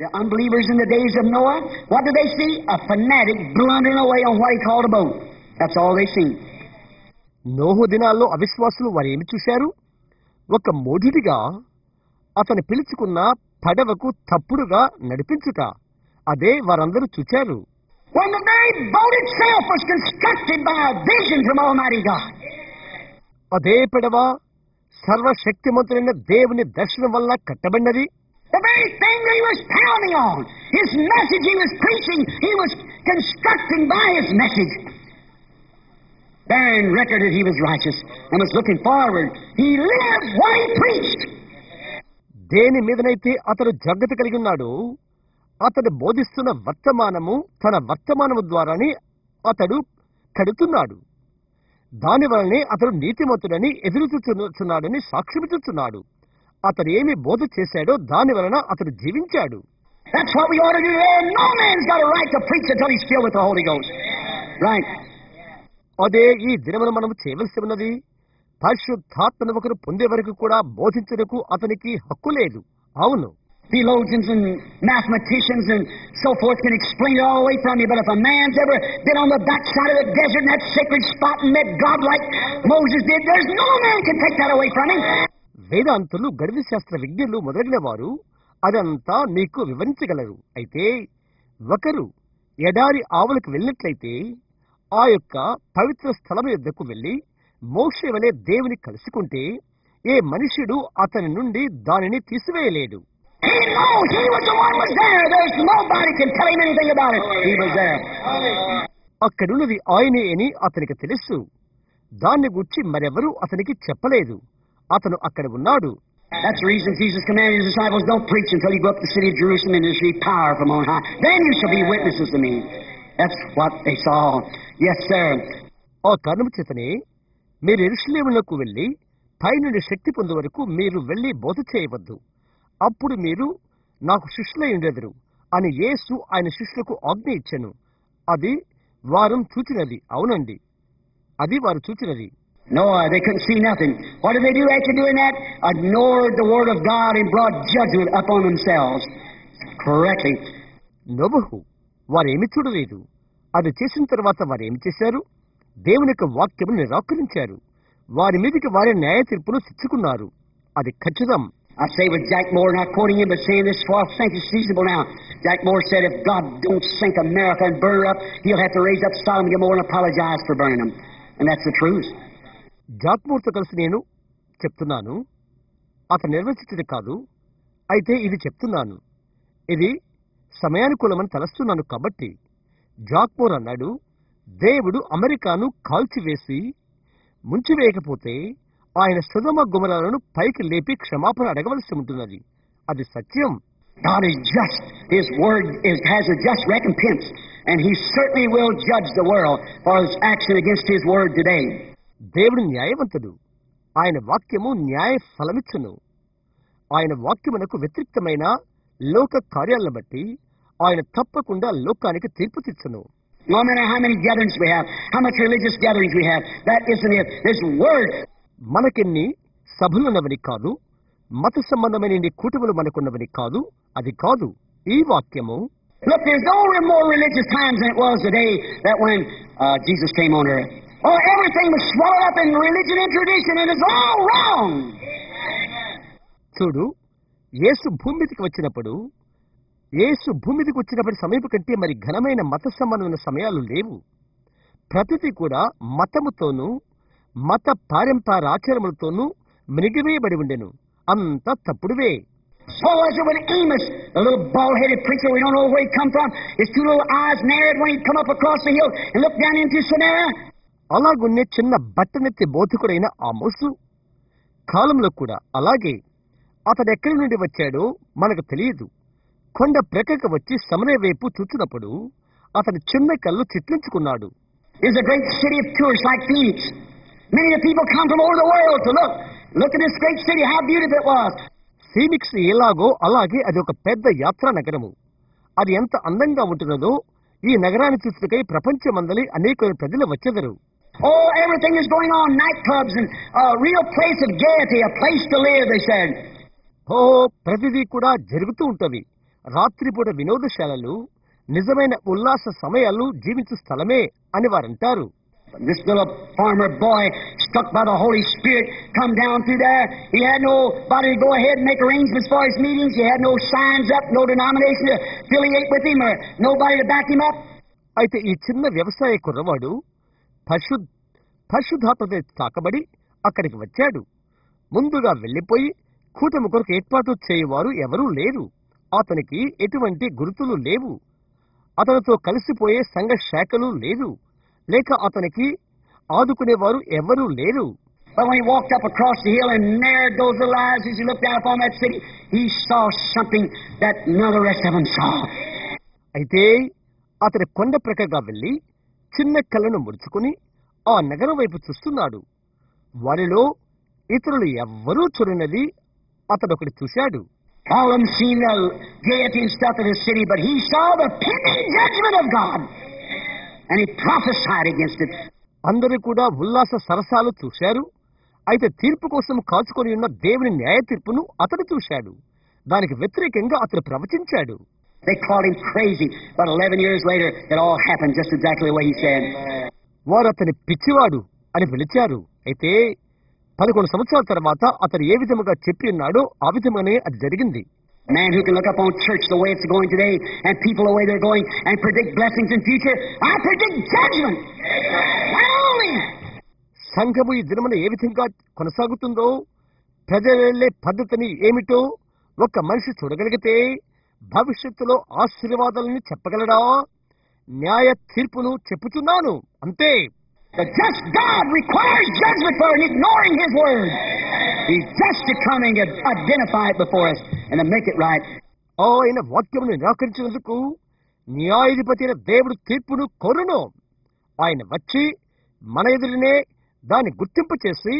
The unbelievers in the days of Noah, what did they see? A fanatic blundering away on what he called a boat. That's all they seen. నోహు దినాల్లో అవిశ్వాసులు వారేమి చూశారు? ఒక మూఢుడిగా అతను పిలుచుకున్న పడవకు తప్పుడుగా నడిపించుట. అదే వారందరూ చూచారు. When the very boat itself was constructed by a vision from Almighty God. అదే పడవ సర్వశక్తిమంతుడైన దేవుని దర్శనం వల్ల కట్టబడినది. The very thing that he was pounding on, his message he was preaching, he was constructing by his message. Bearing record that he was righteous and was looking forward. He lived what he preached. దేని మీదనైతే అతడు జాగ్రత్త కలిగి ఉన్నాడు, అతడు బోధిస్తున్న వర్తమానము తన వర్తమానము ద్వారానే అతడు కడుతున్నాడు. దాని వలనే అతడు నీతిమంతుడని ఎదురు చూచున్నాడని సాక్ష్యమిచ్చుచున్నాడు. అతడు ఏమి బోధ చేశాడో దాని వలన అతడు జీవించాడు. That's what we ought to do. No man's got a right to preach until he's filled with the Holy Ghost. Right. అదే ఈ దినమున మనము చేయవలసి ఉన్నది. పరిశుద్ధాత్మను ఒకరు పొందే వరకు కూడా బోధించుటకు అతనికి హక్కు లేదు. అవును, theologians and mathematicians and so forth can explain it all the way from you, but if a man's ever been on the backside of the desert in that sacred spot and met God like Moses did, there's no man can take that away from him. వేదాంతులు, గణిత శాస్త్ర విజ్ఞులు మొదలైన వారు అదంతా మీకు వివరించగలరు. అయితే ఒకరు ఎడారి ఆవులకు వెళ్ళినట్లయితే ఆ యొక్క పవిత్ర స్థలం యొద్దకు వెళ్లి మోషే వలె దేవుని కలుసుకుంటే ఏ మనుష్యుడు అతని నుండి దానిని తీసివేయలేడు. అక్కడున్నది ఆయనే అని అతనికి తెలుసు. దాన్ని గురించి మరెవరూ అతనికి చెప్పలేదు. అతను అక్కడ ఉన్నాడు. That's the reason Jesus commanded his disciples, don't preach until you go up to the city of Jerusalem and receive power from on high. Then you shall be witnesses to me. That's what they saw. Yes, sir. ఆ కారణము చేతనే మీరు యెరూషలేమునకు వెళ్లి పైనుండి శక్తి పొందే వరకు మీరు వెళ్లి బోధ చేయవద్దు. అప్పుడు మీరు నాకు శిష్యులై ఉండెదరు అని యేసు ఆయన శిష్యులకు ఆజ్ఞ ఇచ్చెను. అది వారు చూచినది. అవునండి, అది వారు చూచినది. No, they couldn't see nothing. What did they do after doing that? Ignored the word of God and brought judgment upon themselves. Correctly. నోబహు వారేమి చూడలేదు. అది చేసిన తర్వాత వారేమి చేశారు? దేవుని యొక్క వాక్యము నిరాకరించారు. వారి మీదకి వారి న్యాయ తీర్పును తెచ్చుకున్నారు. అది ఖచ్చితం. I say with Jack Moore, not quoting him, but saying this for I think it's feasible now. Jack Moore said, if God don't sink America and burn her up, he'll have to raise up Sodom and Gomorrah and apologize for burning them. And that's the truth. Jack మూర్తో కలిసి నేను చెప్తున్నాను. అతను నిర్వచించేది కాదు, అయితే ఇది చెప్తున్నాను. ఇది సమయానుకూలమని తలస్తున్నాను. కాబట్టి జాక్ మూర్ అన్నాడు, దేవుడు అమెరికాను కాల్చివేసి ముంచివేయకపోతే ఆయన సొదొమ గొమొర్రాలను పైకి లేపి క్షమాపణ అడగవలసి ఉంటున్నది. అది సత్యం. God is just. His word has a just recompense, and he certainly will judge the world for his action against his word today. దేవుడు న్యాయవంతుడు. ఆయన వాక్యము న్యాయ ఫలమిచ్చును. ఆయన వాక్యమునకు వ్యతిరేక్తమైన లోక కార్యాలను బట్టి ఆయన తప్పకుండా లోకానికి తీర్పు తీర్చును. No matter how many gatherings we have, how much religious gatherings we have, that isn't it. This word. మనకెన్ని సభలున్నవని కాదు, మత సంబంధమైన కూటములు మనకున్నవని కాదు, అది కాదు ఈ వాక్యము. Look, there's no more religious times than it was today that when Jesus came on earth. Oh, everything was swallowed up in religion and tradition, and it's all wrong. చూడు, యేసు భూమి మీదకి వచ్చినప్పుడు సమీప కంటే మరి ఘనమైన మత సంబంధమైన సమయాలు లేవు. ప్రతిదీ కూడా మతముతోనూ మత పారంపరాచారములతోనూ మినిగివేయబడి ఉండెను. అంతా తప్పుడువే. So as it when Amos, the little bald-headed preacher, we don't know where he come from, his two little eyes narrowed when he come up across the hill and looked down into Samaria. అలాగున్నే చిన్న బట్టనెత్తి బోధకుడైన ఆమోసు కాలంలో కూడా అలాగే. అతడు ఎక్కడి నుండి వచ్చాడో మనకు తెలియదు. కొండ ప్రక్కకు వచ్చి సమరయ వైపు చూచినప్పుడు అతని చిన్న కళ్ళు చిట్లించుకున్నాడు. It's a great city of tourists like Phoenix. Many of the people come from over the world to look at this great city, how beautiful it was. Phoenix ఎలాగో అలాగే అది ఒక పెద్ద యాత్రా నగరము. అది ఎంత అందంగా ఉంటున్నదో ఈ నగరాన్ని చూసుకై ప్రపంచమందలి అనేక ప్రజలు వచ్చెదరు. Oh, everything is going on, nightclubs and a real place of gaiety, a place to live, they said. ప్రతిదీ కూడా జరుగుతూ ఉంటది. రాత్రిపూట వినోదశాలలు నిజమైన ఉల్లాస సమయాలు జీవించు స్థలమే అని వారంటారు. This little farmer boy, struck by the Holy Spirit, come down through there. He had nobody to go ahead and make arrangements for his meetings. He had no signs up, no denomination to affiliate with him, or nobody to back him up. అయితే ఈ చిన్న వ్యవసాయ కుర్రవాడు పరిశుద్ధాత్మతో తాకబడి అక్కడికి వచ్చాడు. ముందుగా వెళ్లిపోయి కూటమి కొరకు ఏర్పాటు చేయవారు ఎవరూ లేరు. అతనికి ఎటువంటి గుర్తులు లేవు. అతనితో కలిసిపోయే సంఘ శాఖలు లేదు, లేక అతనికి ఆదుకునేవారు ఎవరూ లేరు. But when he walked up across the hill and narrowed those little eyes as he looked down upon that city, he saw something that none of the rest of them saw. అయితే అతని కొండ ప్రక్కగా వెళ్లి చిన్న కళ్ళను ముడుచుకుని ఆ నగరం వైపు చూస్తున్నాడు. వారిలో ఇతరులు ఎవ్వరూ చూడనది అతడొకటి చూశాడు. All of them seen the gaiety and stuff of the city, but he saw the pending judgment of God, and he prophesied against it. అందరూ కూడా ఉల్లాస సరసాలు చూశారు. అయితే తీర్పు కోసం కాచుకొని ఉన్న దేవుని న్యాయ తీర్పును అతడు చూశాడు. దానికి వ్యతిరేకంగా అతడు ప్రవచించాడు. They called him crazy, but 11 years later, it all happened just exactly the way he said. వారు అతని పిచ్చివాడు అని పిలిచారు. అయితే 11 సంవత్సరాల తర్వాత అతను ఏ విధముగా చెప్పి ఉన్నాడో ఆ విధంగానే అది జరిగింది. Man who can look up on church the way it's going today, and people the way they're going, and predict blessings in future, I predict judgment. Only. సంఘము ఈ దినమున ఏ విధంగా కొనసాగుతుందో, ప్రజలే పద్ధతిని ఏమిటో ఒక మనిషి చూడగలిగితే భవిష్యత్తులో ఆశీర్వాదాలని చెప్పగలడా? న్యాయ తీర్పును చెప్పుచున్నాను అంతే. The just God requires judgment for ignoring His word. He's just coming to identify it before us and to make it right. ఆయన వాక్యమును నిరాకరించినందుకు న్యాయాధిపతి అయిన దేవుడు తీర్పును కోరును. ఆయన వచ్చి మన ఎదురునే దాన్ని గుర్తింపు చేసి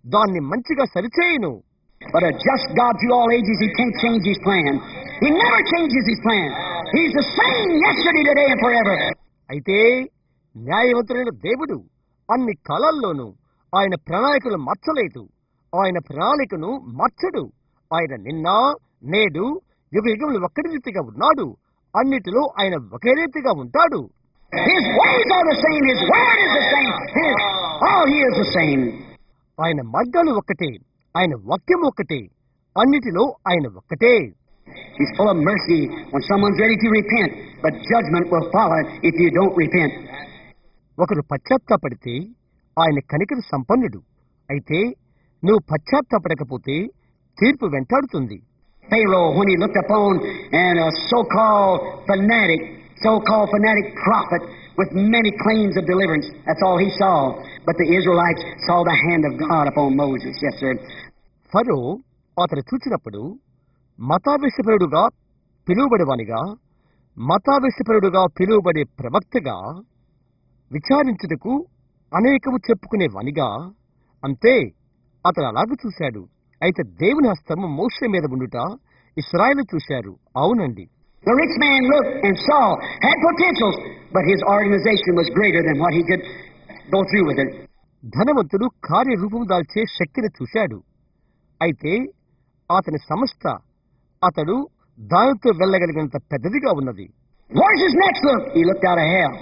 దాన్ని మంచిగా సరిచేయును. But a just God through all ages, He can't change His plan. He never changes His plan. He's the same yesterday, today, and forever. అయితే న్యాయవంతుడైన దేవుడు అన్ని కాలాల్లోనూ ఆయన ప్రణాళికలు మార్చలేదు. ఆయన ప్రణాళికను మార్చడు. ఆయన నిన్న, నేడు, యుగ యుగములు ఒక్కటి రీతిగా ఉన్నాడు. అన్నిటిలో ఆయన ఒకే రీతిగా ఉంటాడు. His ways are the same. His word is the same. He is the same. ఆయన మార్గాలు ఒక్కటే, ఆయన వాక్యం ఒక్కటే, అన్నిటిలో ఆయన ఒక్కటే. He's full of mercy when someone's ready to repent, but judgment will follow if you don't repent. ఒకరు పశ్చాత్తాపడితే ఆయన కనికర సంపన్నుడు. అయితే నువ్వు పశ్చాత్తాపడకపోతే తీర్పు వెంటాడుతుంది. Pharaoh, when he looked upon a so-called fanatic prophet with many claims of deliverance, that's all he saw. But the Israelites saw the hand of God upon Moses. Yes, sir. ఫరో అతను చూచినప్పుడు మతావేశపరుడుగా పిలువబడే ప్రవక్తగా, విచారించుటకు అనేకము చెప్పుకునే వానిగా, అంతే అతను అలాగ చూశాడు. అయితే దేవుని హస్తము మోషే మీద ఉండుట ఇశ్రాయేలు చూశారు. అవునండి. The rich man looked and saw, had potentials, but his organization was greater than what he could go through with it. ధనవంతుడు కార్యరూపం దాల్చే శక్తిని చూశాడు. అయితే అతని సంస్థ అతడు దానితో వెళ్ళగలిగినంత పెద్దదిగా ఉన్నది. Where's his next look? He looked out of hell.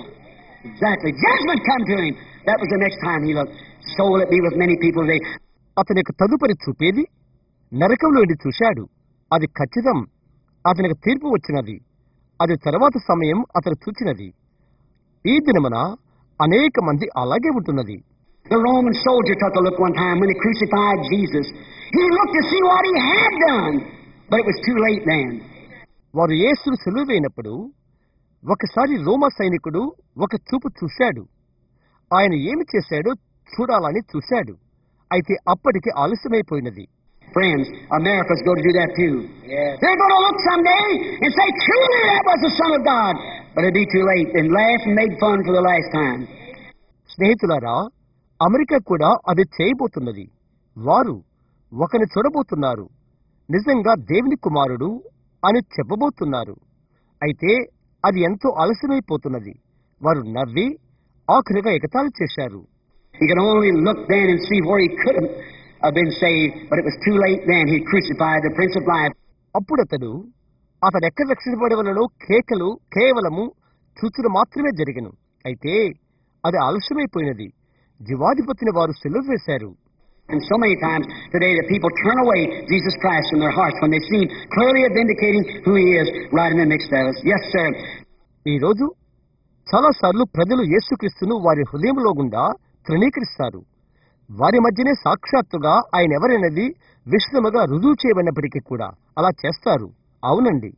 Exactly. Judgment come to him. That was the next time he looked. So will it be with many people today. అతనికి తదుపరి చూపేది నరకంలో ఉండి చూశాడు. అది ఖచ్చితం. అతనికి తీర్పు వచ్చినది. అది తర్వాత సమయం అతను చూచినది. ఈ దినమున అనేక మంది అలాగే ఉంటున్నది. The Roman soldier took a look one time when they crucified Jesus. He looked to see what he had done, but it was too late then. వారు యేసును సిలువ వేయినప్పుడు ఒకసారి రోమా సైనికుడు ఒక చూపు చూశాడు. ఆయన ఏమి చేశాడో చూడాలని చూశాడు. అయితే అప్పటికి ఆలస్యమైపోయినది. Friends, America's going to do that too. Yes. They're going to look someday and say, truly that was the Son of God. But it'll be too late and laugh and make fun for the last time. స్నేహితులారా, America కూడా అది చేయబోతున్నది. వారు ఒకరిని చూడబోతున్నారు, నిజంగా దేవుని కుమారుడు అని చెప్పబోతున్నారు. అయితే అది ఎంతో ఆలస్యమైపోతున్నది. వారు నవ్వి ఆఖరిగా ఎగతాళి చేశారు. He could only look then and see where he could have been saved, but it was too late then. He crucified the Prince of Life. అప్పుడతడు అతడు ఎక్కడ రక్షించబడవలనో కేకలు కేవలము చూచుడు మాత్రమే జరిగను. అయితే అది ఆలస్యమైపోయినది. జీవాధిపతిని వారు సిలువ వేశారు. And so many times today that people turn away Jesus Christ from their hearts when they see Him clearly vindicating who He is right in the midst of us. Yes, sir. ఈ రోజు చాలా సార్లు ప్రజలు యేసుక్రీస్తును వారి హృదయంలో గుండా తృణీకరిస్తారు. వారి మధ్యనే సాక్షాత్తుగా ఆయన ఎవరనేది విశదముగా రుజువు చేయబడినప్పటికీ కూడా అలా చేస్తారు. అవునండి.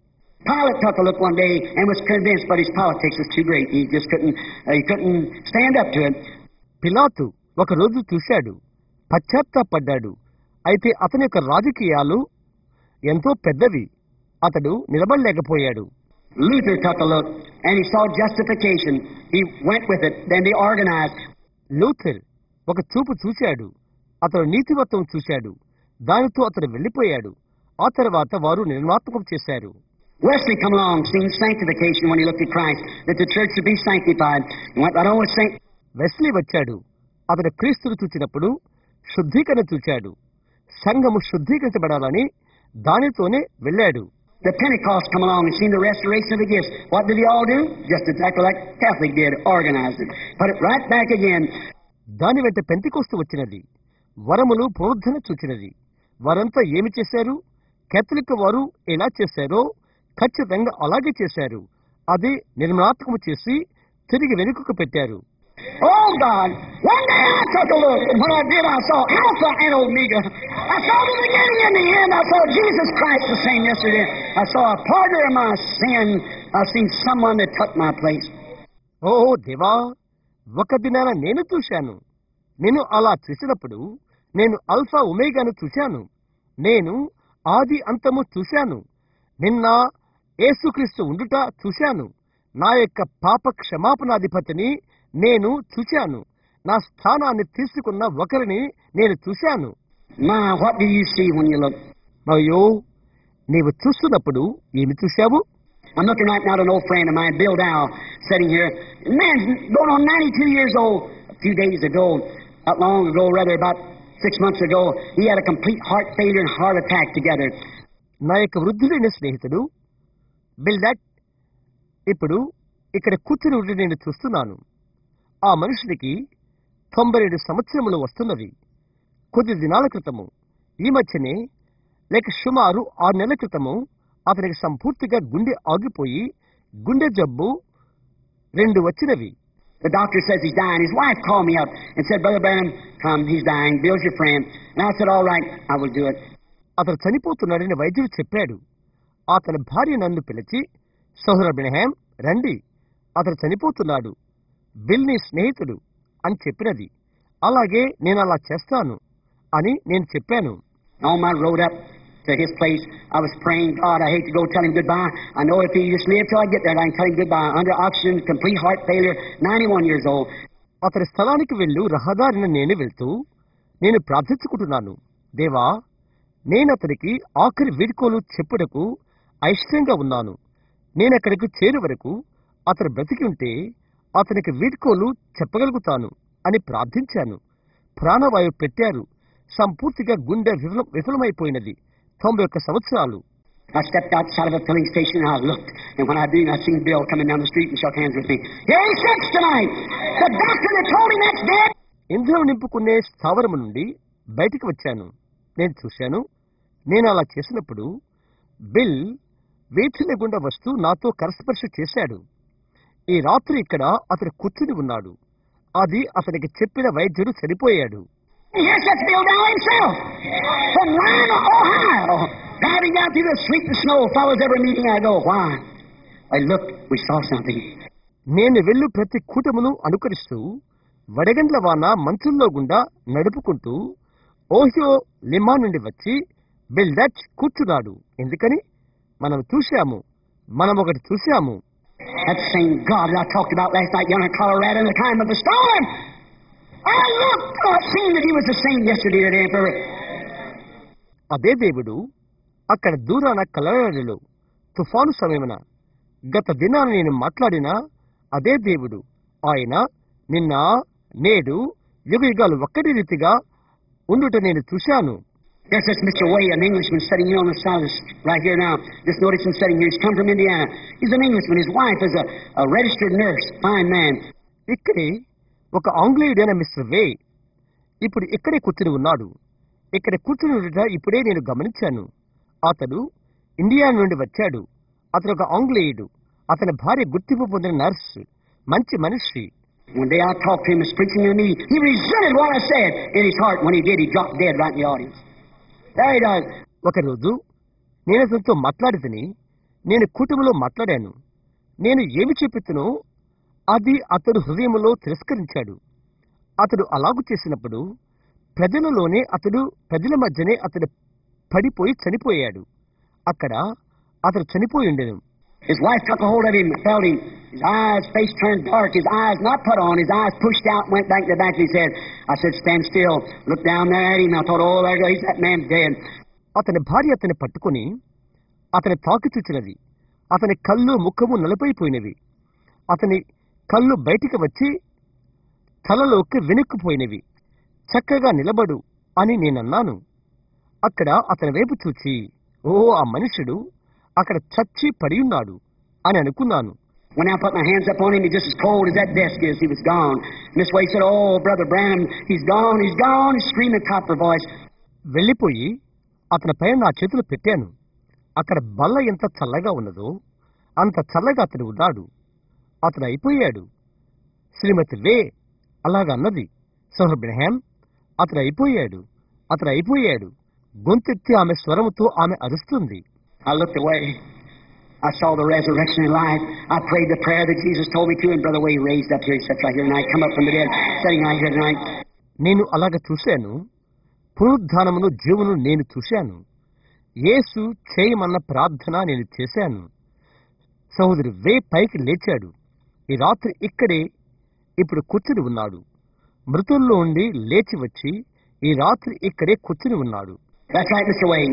Pilate took a look one day and was convinced, but his politics was too great. He just couldn't stand up to it. పిలాతు ఒక రోజు చూశాడు, పశ్చాత్తాపడ్డాడు. అయితే అతని యొక్క రాజకీయాలు ఎంతో పెద్దవి. అతడు నిలబడలేకపోయాడు. Luther took a look and he saw justification. He went with it. Then they organized. Luther ఒక చూపు చూశాడు. అతడు నీతివత్వం చూశాడు. దానితో అతడు వెళ్లిపోయాడు. ఆ తర్వాత వారు నిర్మాణాత్మకం చేశారు. Wesley come along, seen sanctification when he looked at Christ, that the church should be sanctified. He went right on with Saint. Wesley వచ్చాడు. అతడు క్రీస్తును చూచినప్పుడు శుద్ధీకరణ చూశాడు. సంఘము శుద్ధీకరించబడాలని దానితోనే వెళ్ళాడు. The Pentecost come along and seen the restoration of the gifts. What did they all do? Just exactly like Catholic did, organized it. Put it right back again. దాని వెంట పెంతెకోస్తు వచ్చినది. వరములు పునరుద్ధరణ చూచినది. వారంతా ఏమి చేశారు? కేథలిక్ వారు ఎలా చేశారో ఖచ్చితంగా అలాగే చేశారు. అది నిర్మాణాత్మకము చేసి తిరిగి వెనుకకు పెట్టారు. Oh God! One day I took a look, and when I did, I saw Alpha and Omega. I saw the beginning and the end. I saw Jesus Christ the same yesterday. I saw a partner of my sin. I've seen someone that took my place. ఓ దేవా, ఒక దినాన నేను చూశాను. నేను అలా చూసినప్పుడు నేను alpha ఒమేగాను చూశాను. నేను ఆది అంతము చూశాను. నిన్న యేసుక్రీస్తు ఉండుట చూశాను. నా యొక్క పాప క్షమాపణాధిపతిని నేను చూశాను. నా స్థానాన్ని తీసుకున్న ఒకరిని నేను చూశాను. My, what do you see when you look? అయ్యో, నీవు చూస్తున్నప్పుడు ఏమి చూశావు? I'm looking right now at an old friend of mine, Bill Dow, sitting here. The man's going on 92 years old. A few days ago, not long ago, rather about 6 months ago, he had a complete heart failure and heart attack together. నా యొక్క వృద్ధుడైన స్నేహితుడు బిల్డట్ ఇప్పుడు ఇక్కడ కూర్చుని ఉండి నేను చూస్తున్నాను. ఆ మనుషుడికి 97 సంవత్సరములు వస్తున్నవి. కొద్ది దినాల క్రితము, ఈ మధ్యనే లేక సుమారు 6 నెలల క్రితము అతనికి సంపూర్తిగా గుండె ఆగిపోయి గుండె జబ్బు 2 వచ్చినవి. The doctor says he's dying. His wife called me up and said, Brother Branham, come, he's dying. Bill's your friend. And I said, all right, I will do it. అతను చనిపోతున్నాడని వైద్యుడు చెప్పాడు. అతని భార్య నన్ను పిలిచి, సోదర బ్రహ్మాం రండి, అతను చనిపోతున్నాడు, బిల్ నీ స్నేహితుడు అని చెప్పినది. అలాగే నేను అలా చేస్తాను అని నేను చెప్పాను. On my road up to his place, I was praying, God, I hate to go tell him goodbye. I know if he just live till I get there, I can tell him goodbye. Under oxygen, complete heart failure, 91 years old. అతని స్థలానికి వెళ్ళు రహదారిన నేను వెళ్తూ నేను ప్రార్థించుకుంటున్నాను. దేవా, నేను అతనికి ఆఖరి వీడ్కోలు చెప్పుటకు అయిష్టంగా ఉన్నాను. నేనక్కడికి చేరు వరకు అతను బ్రతికి ఉంటే అతనికి వీడ్కోలు చెప్పగలుగుతాను అని ప్రార్థించాను. ప్రాణవాయువు పెట్టారు. సంపూర్తిగా గుండె విఫలమైపోయినది. 91 సంవత్సరాలు. I stepped outside of a filling station and I looked, and when I did, I seen Bill coming down the street and shook hands with me. Here he sits tonight. The doctor that told him that's dead. ఇంధనం నింపుకునే స్థావరము నుండి బయటికి వచ్చాను. నేను చూశాను. నేను అలా చేసినప్పుడు bill వీధిని గుండా వస్తూ నాతో కరస్పర్శ చేశాడు. ఈ రాత్రి ఇక్కడ అతను కూర్చుని ఉన్నాడు. అది అతనికి చెప్పిన వైద్యుడు చనిపోయాడు. Here's that Bill Dow himself from Lima, Ohio, driving down through the sleet and snow, follows every meeting I go. Why? I looked, we saw something. నేను వెళ్ళు ప్రతి కూటమును అనుకరిస్తూ వడగండ్ల వాన మంచుల్లో గుండా నడుపుకుంటూ ఓహియో లిమా నుండి వచ్చి బిల్ డచ్ కూర్చున్నాడు. ఎందుకని? మనం ఒకటి చూశాము. That same God that I talked about last night down in Colorado in the time of the storm. I looked, I seen that he was the same yesterday, today, and forever. అదే దేవుడు అక్కడ దూరాన కలరాడలో తుఫాను సమయమున గత దినాన నేను మాట్లాడిన అదే దేవుడు. ఆయన నిన్న నేడు యుగయుగాలు ఒక్కటి రీతిగా ఉండుట నేను చూశాను. Yes, that's Mr. Way, an Englishman sitting here on the side of this, right here now. Just notice him sitting here. He's come from Indiana. He's an Englishman. His wife is a registered nurse. Fine man. ఇక్కడే ఒక ఆంగ్లేయుడైన mister వే ఇప్పుడు ఇక్కడే కూర్చుని ఉన్నాడు. ఇక్కడ కూర్చుని ఉండట ఇప్పుడే నేను గమనించాను. అతడు ఇండియా నుండి వచ్చాడు. అతను ఒక ఆంగ్లేయుడు. అతని భార్య గుర్తింపు పొందిన నర్సు. మంచి మనిషి. One day I talked to him, was preaching to me. He resented what I said in his heart. When he did, he dropped dead right in the audience. There he does. ఒకరోజు నేను అతనితో మాట్లాడితేని నేను కూటమిలో మాట్లాడాను. నేను ఏమి చెప్పుతునో అది అతడు హృదయంలో తిరస్కరించాడు. అతడు అలాగు చేసినప్పుడు ప్రజల మధ్యనే అతడు పడిపోయి చనిపోయాడు. అక్కడ అతడు చనిపోయి ఉండెను. His wife took a hold of him, felt him. His eyes, face turned dark. His eyes not put on. His eyes pushed out, went back to the back of his head. I said, stand still. Look down there at him. I thought, oh, there goes that man dead. అతని భార్య అతన్ని పట్టుకుని అతని తాకి చూచినది. అతని కళ్ళు ముఖము నలుపైపోయినవి. అతని కళ్ళు బయటికి వచ్చి తలలోకి వెనుక్కుపోయినవి. చక్కగా నిలబడు అని నేనన్నాను. అక్కడ అతని వైపు చూచి, ఓ ఆ మనుషుడు అక్కడ చచ్చి పడియున్నాడు అని అనుకున్నాను. When I put my hands up on him, he just as cold as that desk is. He was gone. Miss Way said, oh, Brother Branham, he's gone, he's gone, screaming top of her voice. వెళ్ళిపోయి అతని పైన నా చేతులు పెట్టాను. అక్కడ బల్ల ఎంత చల్లగా ఉన్నదో అంత చల్లగా అతడు ఉన్నాడు. అతను అయిపోయాడు. శ్రీమతి వే అలాగన్నది. సోదర్ బ్రహ్యాం, అతడు అయిపోయాడు. గొంతెత్తి ఆమె స్వరముతో ఆమె అరుస్తుంది. I looked away. I saw the resurrection in life. I prayed the prayer that Jesus told me to, and Brother Way raised up here. He sat right here tonight, come up from the dead, sitting right here tonight. నేను అలాగ చూశాను. పునరుద్ధానమును జీవును నేను చూశాను. యేసు చేయమన్న ప్రార్థన నేను చేశాను. సహోదరు వే పైకి లేచాడు. ఈ రాత్రి ఇక్కడే ఇప్పుడు కూర్చుని ఉన్నాడు. మృతుల్లో ఉండి లేచి వచ్చి ఈ రాత్రి ఇక్కడే కూర్చుని ఉన్నాడు. That's right, Mr. Way.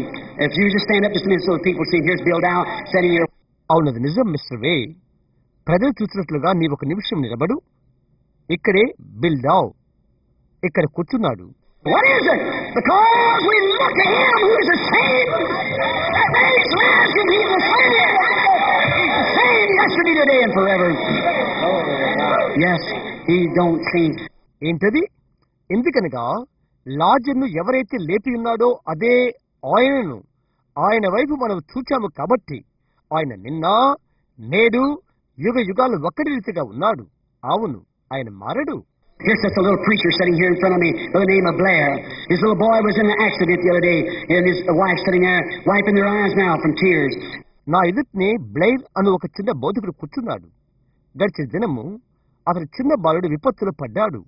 If you just stand up just a minute so the people see, here's Bill Dow sitting here. అవునది నిజం మిస్టర్ వే. ప్రజలు చూసినట్లుగా నీవు ఒక నిమిషం నిలబడు. ఇక్కడే బిల్ డావ్ ఇక్కడ కూర్చున్నాడు. What is it? Because we look at him who is the same. That raised Lazarus, he's the same. He's the same yesterday, today, and forever. Yes, he don't change. ఏంటది? ఎందుకనగా లాజర్ను ఎవరైతే లేపి ఉన్నాడో అదే ఆయనను. ఆయన వైపు మనం చూచాము కాబట్టి ఆయన నిన్న నేడు యుగ యుగాలు ఒక్కటి రీతిగా ఉన్నాడు. అవును, ఆయన మారడు. Here's just a little preacher sitting here in front of me by the name of Blair. His little boy was in an accident the other day, and his wife sitting there wiping their eyes now from tears. నా ఎదుటినే బ్లైర్ అను ఒక చిన్న బోధకుడు కూర్చున్నాడు. గడిచిన దినము అతని చిన్న బాలుడు విపత్తులో పడ్డాడు.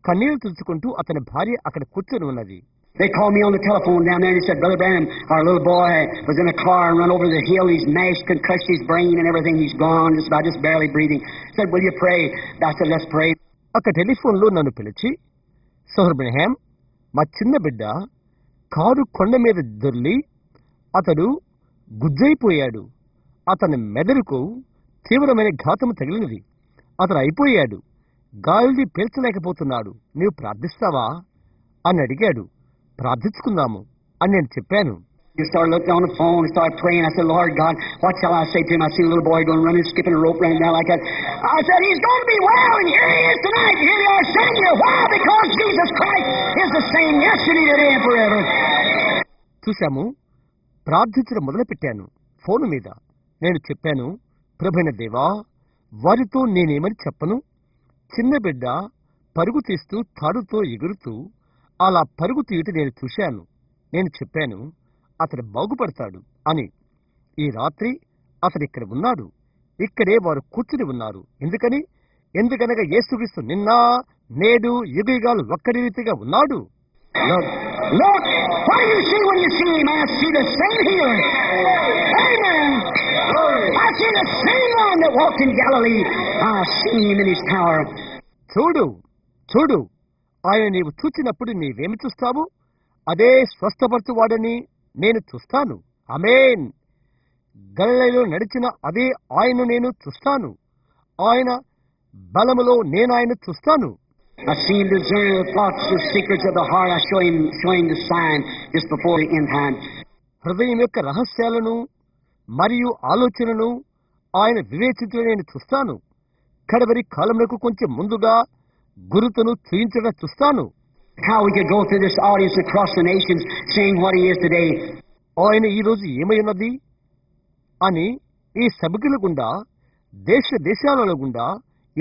కన్నీళ్లు తుడుచుకుంటూ అతని భార్య అక్కడ కూర్చొని ఉన్నది. They called me on the telephone down there and he said, Brother Branham, our little boy was in a car and run over the hill. He's mashed, concussed his brain and everything. He's gone, just barely breathing. Said, will you pray? I said, let's pray. అక్కడ టెలిఫోన్లో నన్ను పిలిచి, సోదర్ బ్రహ్యాం, మా చిన్న బిడ్డ car కొండ మీద దొర్లి అతడు గుజ్జైపోయాడు. అతని మెదడుకు తీవ్రమైన ఘాతము తగిలినది. అతడు అయిపోయాడు. గాలిని పీల్చలేకపోతున్నాడు. నీవు ప్రార్థిస్తావా అని అడిగాడు. ప్రార్థించుకుందాము అని నేను చెప్పాను. You started looking on the phone and started praying. I said, Lord God, what shall I say to him? I see a little boy going running, skipping a rope running down like that. I said, he's going to be well, and here he is tonight. Here we are sitting here. Why? Because Jesus Christ is the same yesterday, today, and forever. చూశాము. ప్రార్థించడం మొదలుపెట్టాను. Phone మీద నేను చెప్పాను, ప్రభువైన దేవా, వారితో నేనేమని చెప్పను? చిన్న బిడ్డ పరుగు తీస్తూ తాడుతో ఎగురుతూ అలా పరుగు తీయటం నేను చూశాను. నేను చెప్పాను, అతడు బాగుపడతాడు అని. ఈ రాత్రి అతడు ఇక్కడ ఉన్నాడు. ఇక్కడే వారు కూర్చుని ఉన్నారు. ఎందుకనగా యేసుక్రీస్తు నిన్న నేడు యుగయుగాలు ఒక్కడి రీతిగా ఉన్నాడు. Look, what do you see when you see him? I see the same healer. Amen. I see the same one that walked in Galilee. I see him in his power. చూడు, ఆయన నీవు చూచినప్పుడు నీవేమి చూస్తావు? అదే స్వస్థపరచువాడని నేను చూస్తాను. ఆమేన్. గలిలయలో నడిచిన అదే ఆయన్ను నేను చూస్తాను. ఆయన బలములో నేను ఆయన చూస్తాను. I see him discern the thoughts, the secrets of the heart. I show him the sign just before the end time. హృదయం యొక్క రహస్యాలను మరియు ఆలోచనను ఆయన వివేచించడం నేను చూస్తాను. కడవరి కాలమునకు కొంచెం ముందుగా గురుతును చూయించడం చూస్తాను. How we could go through this audience across the nations saying what he is today. ఆయన ఈ రోజు ఏమై ఉన్నది అని ఈ సభకుల గుండా దేశాలలో గుండా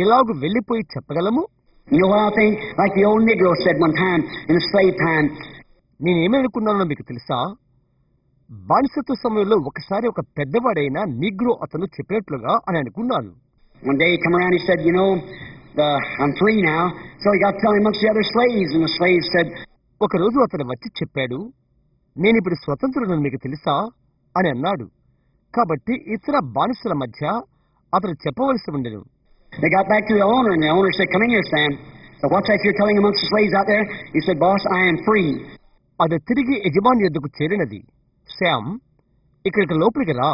ఇలాగూ వెళ్లిపోయి చెప్పగలము. You know what I think? Like the old Negro said one time in the slave time. నేనేమనుకున్నానో మీకు తెలుసా? బానిసత్వ సమయంలో ఒకసారి ఒక పెద్దవాడైన నీగ్రో అతను చెప్పినట్లుగా అని అనుకున్నాను. One day he come around, he said, you know, I'm free now. So he got telling amongst the other slaves, and the slaves said, ఒక రోజు అతను వచ్చి చెప్పాడు, నేను ఇప్పుడు స్వతంత్రుడని మీకు తెలుసా అని అన్నాడు. కాబట్టి ఇతర బానిసల మధ్య అతను చెప్పవలసి ఉండెను. They got back to the owner, and the owner said, come in here, Sam. So what's that you're telling amongst the slaves out there? He said, boss, I am free. అది తిరిగి యజమాని యొద్దకు చేరినది. శామ్, ఇక్కడికి లోపలికి రా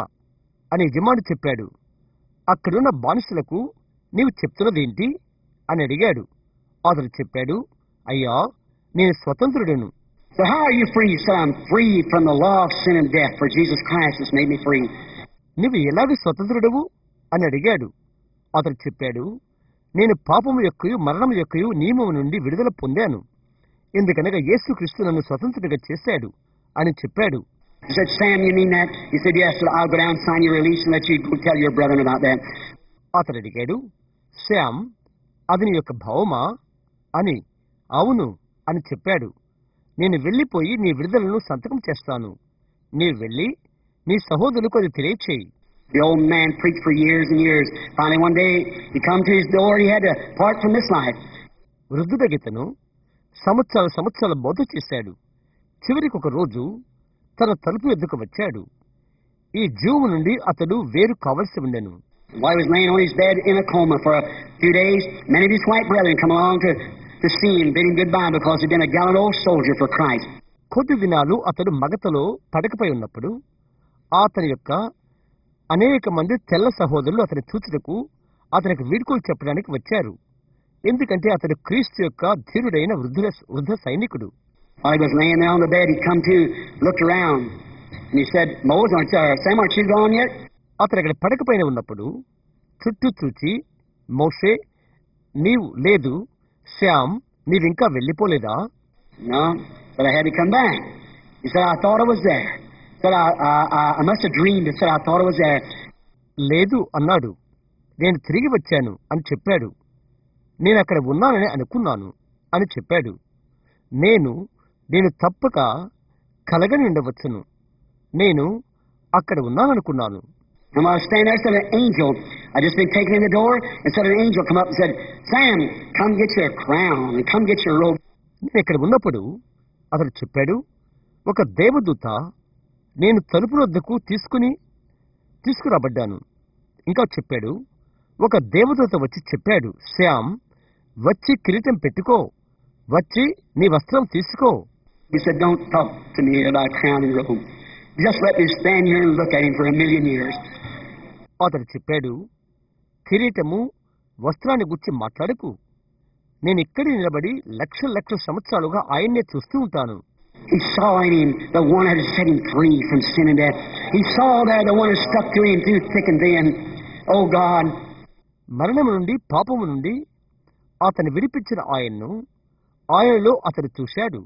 అని యజమాని చెప్పాడు. అక్కడున్న బానిసలకు నీవు చెప్తున్నదేంటి అని అడిగాడు. అతను చెప్పాడు, అయ్యా, నేను స్వతంత్రుడను. So how are you free? He said, I'm free from the law of sin and death, for Jesus Christ has made me free. నీవు ఎలాగ స్వతంత్రుడవు అని అడిగాడు. అతను చెప్పాడు, నేను పాపము యొక్కయు మరణము యొక్కయు నియమము నుండి విడుదల పొందాను. ఎందుకనగా యేసుక్రీస్తు నన్ను స్వతంత్రుడిగా చేశాడు అని చెప్పాడు. He said, Sam, you mean that? He said, yes, I'll go down and sign your release and let you go tell your brethren about that. అతను అడిగాడు, శామ్, అది నీ యొక్క భావమా అని. అవును అని చెప్పాడు. నేను వెళ్ళిపోయి నీ విడుదలను సంతకం చేస్తాను. నీవు వెళ్ళి నీ సహోదరులకు అది తెలియచేయి. The old man preached for years and years. Finally, one day, he come to his door. He had to part from this life. వృద్ధుడగితను సంవత్సరాల బోధ చేశాడు. చివరికి ఒక రోజు తన తలుపు ఎద్దుకు వచ్చాడు. ఈ జీవము నుండి అతడు వేరు కావలసి ఉండెను. While he was laying on his bed in a coma for a few days, many of his white brethren come along to see him, bid him goodbye because he'd been a gallant old soldier for Christ. కొద్ది దినాలు అతడు మగతలో పడకపై ఉన్నప్పుడు అతని యొక్క అనేక మంది తెల్ల సహోదరులు అతని చూచుటకు అతనికి వీడ్కోలు చెప్పడానికి వచ్చారు. ఎందుకంటే అతడు క్రీస్తు యొక్క ధీరుడైన వృద్ధ సైనికుడు. While he was laying there on the bed, he come to, looked around, and he said, Moses, Sam, aren't you gone yet? అతను అక్కడ పడకపైన ఉన్నప్పుడు చుట్టూ చూచి, మోషే, నీవు లేదు, Shyam, నీవింకా వెళ్ళిపోలేదా? No, but I had to come back. He said, I thought I was there. He said, I must have dreamed. He said, I thought I was there. లేదు అన్నాడు. నేను తిరిగి వచ్చాను అని చెప్పాడు. నేను అక్కడ ఉన్నానని అనుకున్నాను అని చెప్పాడు. నేను తప్పక కలగని ఉండవచ్చును. నేను అక్కడ ఉన్నాననుకున్నాను. And while I was standing there, said an angel, I just been taken in the door, and said an angel come up and said, Sam, come get your crown, and come get your robe. నేను ఇక్కడ ఉన్నప్పుడు అతడు చెప్పాడు, ఒక దేవదూత నేను తలుపు వద్దకు తీసుకురాబడ్డాను. ఇంకా చెప్పాడు, ఒక దేవదూత వచ్చి చెప్పాడు, శ్యామ్, వచ్చి కిరీటం పెట్టుకో, వచ్చి నీ వస్త్రం తీసుకో. He said, don't talk to me about crown and robe. Just let me stand here and look at him for 1,000,000 years. అతడు చెప్పాడు, కిరీటము వస్త్రాన్ని గురించి మాట్లాడకు. నేను ఇక్కడే నిలబడి లక్షల సంవత్సరాలుగా ఆయన్నే చూస్తూ ఉంటాను. He saw in him the one that had set him free from sin and death. He saw there the one who stuck to him through thick and thin. Oh God. మరణము నుండి పాపము నుండి అతను విడిపించిన ఆయనలో అతడు చూశాడు.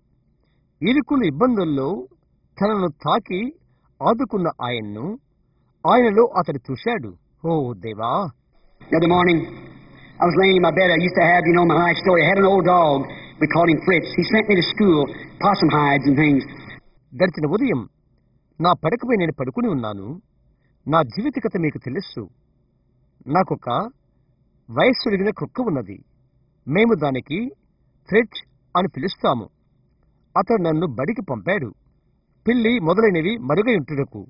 ఇరుకుల ఇబ్బందుల్లో తనను తాకి ఆదుకున్న ఆయనలో అతడు చూశాడు. ఓ దేవా. The other morning, I was laying in my bed. I used to have, my life story. I had an old dog. We called him Fritz. He sent me to school, possum hides and things. గడిచిన ఉదయం నా పడకపై నేను పడుకుని ఉన్నాను. నా జీవిత కథ మీకు తెలుసు. నాకొక వయస్సుడిగిన కుక్క ఉన్నది. మేము దానికి ఫ్రిడ్జ్ అని పిలుస్తాము. అతడు నన్ను బడికి పంపాడు, పిల్లి మొదలైనవి మరుగై ఉంటుటకు.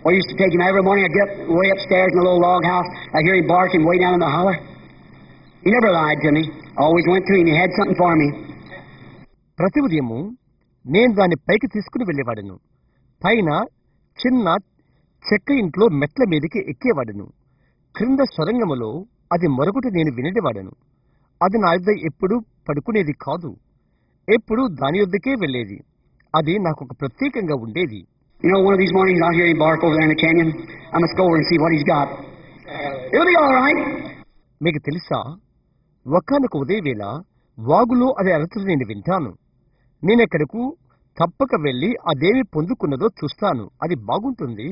I used to take him every morning. I'd get way upstairs in the little log house. I hear him barking way down in the holler. He never lied to me. I always went to him. He had something for me. ప్రతి ఉదయము నేను దాన్ని పైకి తీసుకుని వెళ్ళేవాడను. పైన చిన్న చెక్క ఇంట్లో మెట్ల మీదకి ఎక్కేవాడను. క్రింద సొరంగములో అది మరొకటి నేను వినేవాడను. అది నా యొద్ద ఎప్పుడు పడుకునేది కాదు, ఎప్పుడు దాని యొద్దకే వెళ్ళేది. అది నాకు ఒక ప్రత్యేకంగా ఉండేది. You know, one of these mornings I'll hear him bark over there in the canyon. I must go over and see what he's got. It'll be all right. మీకు తెలుసా, ఒకానొక ఉదయవేళ వాగులో అది అరుచులు నేను వింటాను. నేనెక్కడకు తప్పక వెళ్ళి అదేమి పొందుకున్నదో చూస్తాను. అది బాగుంటుంది.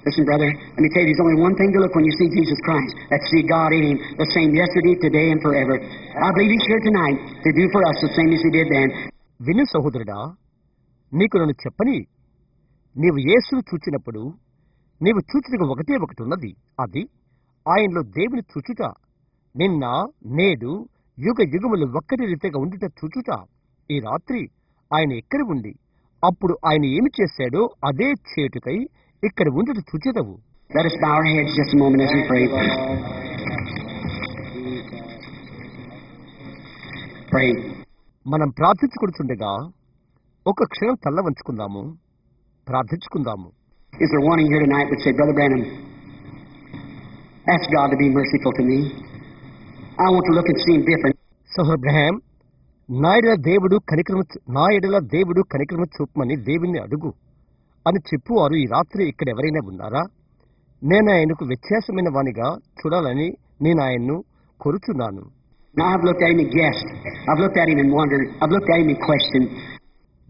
Listen, brother, let me tell you, there's only one thing to look when you see Jesus Christ. Let's see God in Him, the same yesterday, today, and forever. I believe He's here tonight to do for us the same as He did then. విను సహోదరుడా, నీకు నన్ను చెప్పని, నీవు యేసును చూచినప్పుడు నీవు చూచుటకు ఒకటే ఒకటి ఉన్నది. అది ఆయనలో దేవుని చూచుట, నిన్న నేడు యుగ యుగములు ఒక్కటి రీతిగా ఉండుట చూచుట. ఈ రాత్రి ఆయన ఎక్కడ ఉండి అప్పుడు ఆయన ఏమి చేశాడో అదే చేటుకై ఇక్కడ ఉండుట చూచెదవు. Let us bow our heads just a moment as we pray. Pray. మనం ప్రార్థించుకుంటుండగా ఒక క్షణం తల్ల వంచుకుందాము, ప్రార్థించుకుందాము. Is there one in here tonight that say, Brother Branham, ask God to be merciful to me. I want to look and see Him different. సహోదర బ్రహాం, నా ఎడల దేవుడు కనికరము చూపమని దేవుణ్ణి అడుగు అని చెప్పువారు ఈ రాత్రి ఇక్కడ ఎవరైనా ఉన్నారా? నేను ఆయనకు వ్యత్యాసమైన వానిగా చూడాలని నేను ఆయన్ను కోరుచున్నాను. Now I've looked at Him and guessed. I've looked at Him and wondered. I've looked at Him and questioned.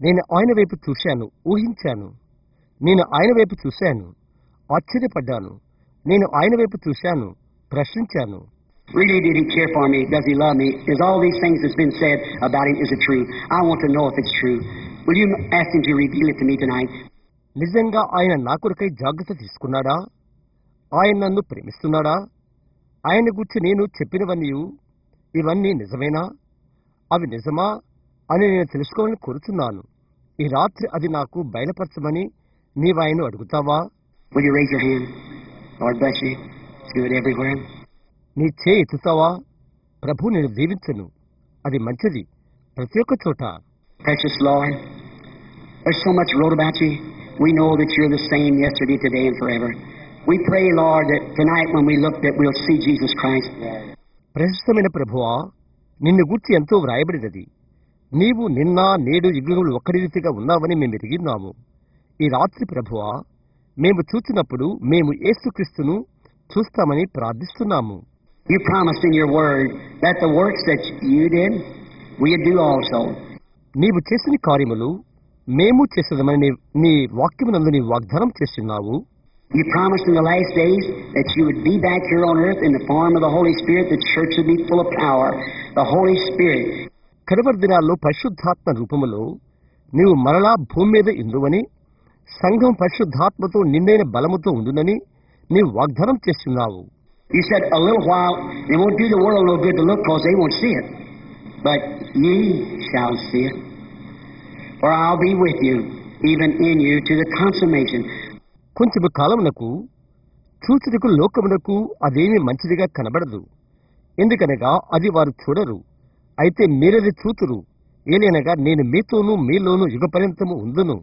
నేను ఆయన వైపు చూశాను, ఊహించాను. నేను ఆయన వైపు చూశాను, ఆశ్చర్యపడ్డాను. నేను ఆయన వైపు చూశాను, ప్రశ్నించాను. Really, did He care for me? Does He love me? Is all these things that's been said about Him, is it true? I want to know if it's true. Will you ask Him to reveal it to me tonight? నిజంగా ఆయన నా కొరకై జాగ్రత్త తీసుకున్నాడా? ఆయన నన్ను ప్రేమిస్తున్నాడా? ఆయన గురించి నేను చెప్పినవన్నీ ఇవన్నీ నిజమేనా? అవి నిజమా అని నేను తెలుసుకోవాలని కోరుచున్నాను. ఈ రాత్రి అది నాకు బయలుపరచమని నీవు ఆయన అడుగుతావా? Will you raise your hand? Lord bless you. Do it everywhere. నీ చేయి ఎత్తుతావా? ప్రభు నేను దీవించను. అది మంచిది ప్రతి ఒక్క చోట. Precious Lord, there's so much wrote about you. We know that you're the same yesterday, today, and forever. We pray, Lord, that tonight when we look that we'll see Jesus Christ. ప్రశస్తమైన ప్రభువా, నిన్ను గూర్చి ఎంతో వ్రాయబడినది. నీవు నిన్న నేడు యుగములు ఒక్కడి రీతిగా ఉన్నావని మేము ఎరిగిన్నాము. ఈ రాత్రి ప్రభువా, మేము చూచినప్పుడు మేము యేసుక్రీస్తును చూస్తామని ప్రార్థిస్తున్నాము. You promised in your word that the works that you did, we'd do also. నీవు చేసిన కార్యములు మేము చేసేదమని నీ వాక్యమునందు నీ వాగ్దానం చేస్తున్నావు. You promised in the last days that you would be back here on earth in the form of the Holy Spirit. The church would be full of power. The Holy Spirit. కడవరి దినాల్లో పరిశుద్ధాత్మ రూపములో నీవు మరలా భూమి మీద ఇందువని, సంఘం పరిశుద్ధాత్మతో నిండైన బలముతో ఉండునని నీవు వాగ్దానం చేస్తున్నావు. You said a little while, it won't do the world no good to look because they won't see it. But ye shall see it. For I'll be with you, even in you, to the consummation. కొంచెము కాలమునకు చూచుటకు లోకమునకు అదేమి మంచిదిగా కనబడదు. ఎందుకనగా అది వారు చూడరు, అయితే మీరది చూతురు. ఏలైనగా నేను మీతోనూ మీలోనూ యుగపర్యంతము ఉందును.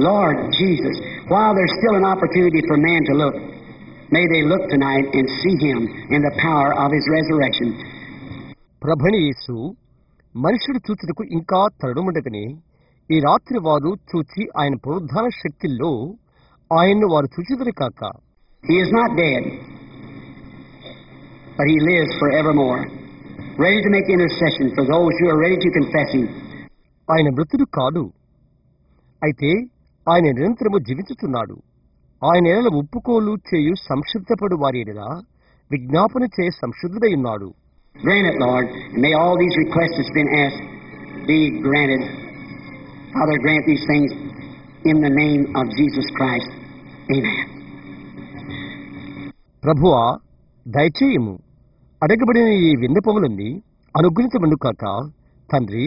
Lord Jesus, while there's still an opportunity for man to look, may they look tonight and see Him in the power of His resurrection. ప్రభుని యేసు మనుషుడు చూచుటకు ఇంకా తరుణముండగని ఈ రాత్రి వారు చూచి ఆయన పునరుద్ధాన శక్తిలో ఆయన్ను వారు చూచుదురు కాక. He is not dead, but He lives forevermore, ready to make intercession for those who are ready to confess Him. ఆయన మృతుడు కాడు, అయితే ఆయన నిరంతరము జీవించుచున్నాడు. ఆయన ఎడల ఒప్పుకోలు చేయు సంశుద్ధపడు వారి ఎడల విజ్ఞాపన చేయ సంశుద్ధుడై ఉన్నాడు. Grant it, Lord, and may all these requests that's been asked be granted. Father, grant these things in the name of Jesus Christ. Amen. ప్రభువా, దయచేయము. అడగబడిన ఈ విన్నపములన్నీ అనుగ్రహించమను కాక తండ్రి,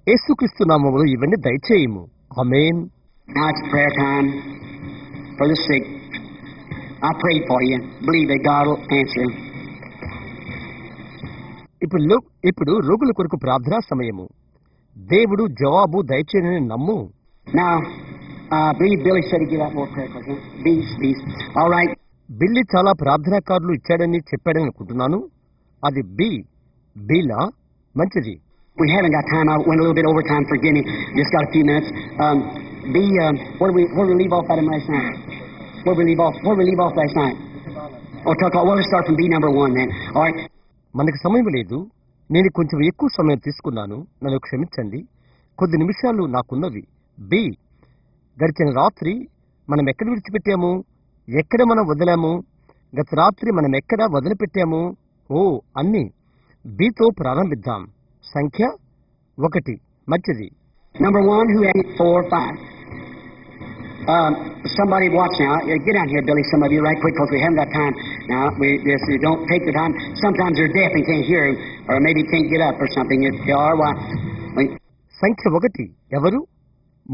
యేసుక్రీస్తు నామములో ఇవన్నీ దయచేయము. ఆమేన్. Now it's prayer time for the sick. I prayed for you. Believe that God will answer. ఇప్పుడు రోగుల కొరకు ప్రార్థనా సమయము. దేవుడు జవాబు దయచేయని నమ్ము. Now, I believe Billy said he'd give out more prayer cards. These. All right. బిల్లి చాలా ప్రార్థనా కార్డులు ఇచ్చాడని చెప్పాడని అనుకుంటున్నాను. అది బీలా మంచిది. We haven't got time. I went a little bit over time. Forgive me. Just got a few minutes. Where we leave off at him last night? Where we leave off last night? Let's start from B number 1 then. All right. మనకు సమయం లేదు. నేను కొంచెం ఎక్కువ సమయం తీసుకున్నాను. నన్ను క్షమించండి. కొద్ది నిమిషాలు నాకున్నవి. బి, గడిచిన రాత్రి మనం ఎక్కడ విడిచిపెట్టాము? ఎక్కడ మనం వదిలాము? గత రాత్రి మనం ఎక్కడ వదిలిపెట్టాము? అన్ని. బితో ప్రారంభిద్దాం. సంఖ్య 1 మంచిది. Number 1, who had 4, 5. Somebody watch now. Get down here, Billy, some of you, right quick, because we haven't got time. Now, we don't take the time. Sometimes they're deaf and can't hear, or maybe can't get up or something. If they are, సంఖ్య 1 ఎవరు?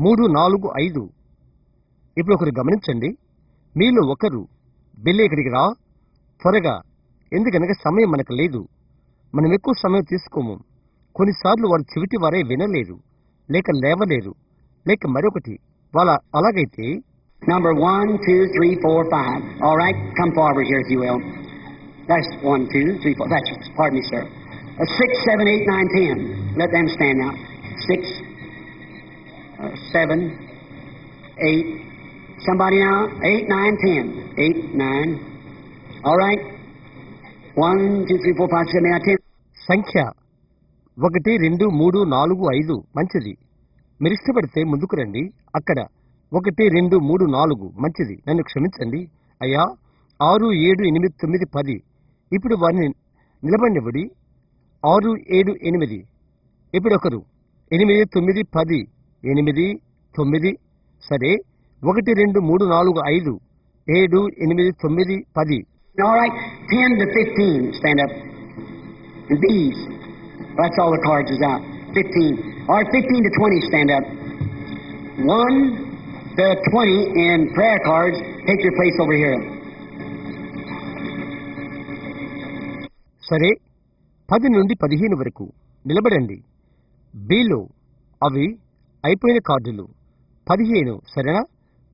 3, 4, 5. ఇప్పుడు ఒకరు గమనించండి. మీలో ఒకరు, బిల్లి ఇక్కడికి రా త్వరగా, ఎందుకనగా సమయం మనకు లేదు. మనం ఎక్కువ సమయం తీసుకోము. కొన్నిసార్లు వారు చెవిటి వారే వినలేరు, లేక లేవలేరు, లేక మరొకటి. వాళ్ళ అలాగైతే Number 1, 2, 3, 4, 5. All right, come forward here if you will. That's 1, 2, 3, 4. That's, pardon me, sir. 6, 7, 8, 9, 10. Let them stand now. 6, 7, 8. Somebody now? 8, 9, 10. 8, 9. All right. 1, 2, 3, 4, 5, 6, 7, 8, 10. సంఖ్య 1, 2, 3, 4, 5 మంచిది. మీరు ఇష్టపడితే ముందుకు రండి. అక్కడ 1, 2, 3, 4 మంచిది. నన్ను క్షమించండి అయ్యా. 6, 7, 8, 9, 10. ఇప్పుడు వారిని నిలబడినబడి 6, 7, 8. ఇప్పుడు ఒకరు 8, 9, 10. 8, 9. సరే. 1, 2, 3, 4, 5. 7, 8, 9, 10. All right. 10 to 15. Stand up. And these. That's all the cards is out. 15. All right, 15 to 20, stand up. 1 to 20 in prayer cards. Take your place over here. సరే. 10 నుండి 15 వరకు నిలబడండి. బిలో అవి అయిపోయిన కార్డులు. 15 సరేనా?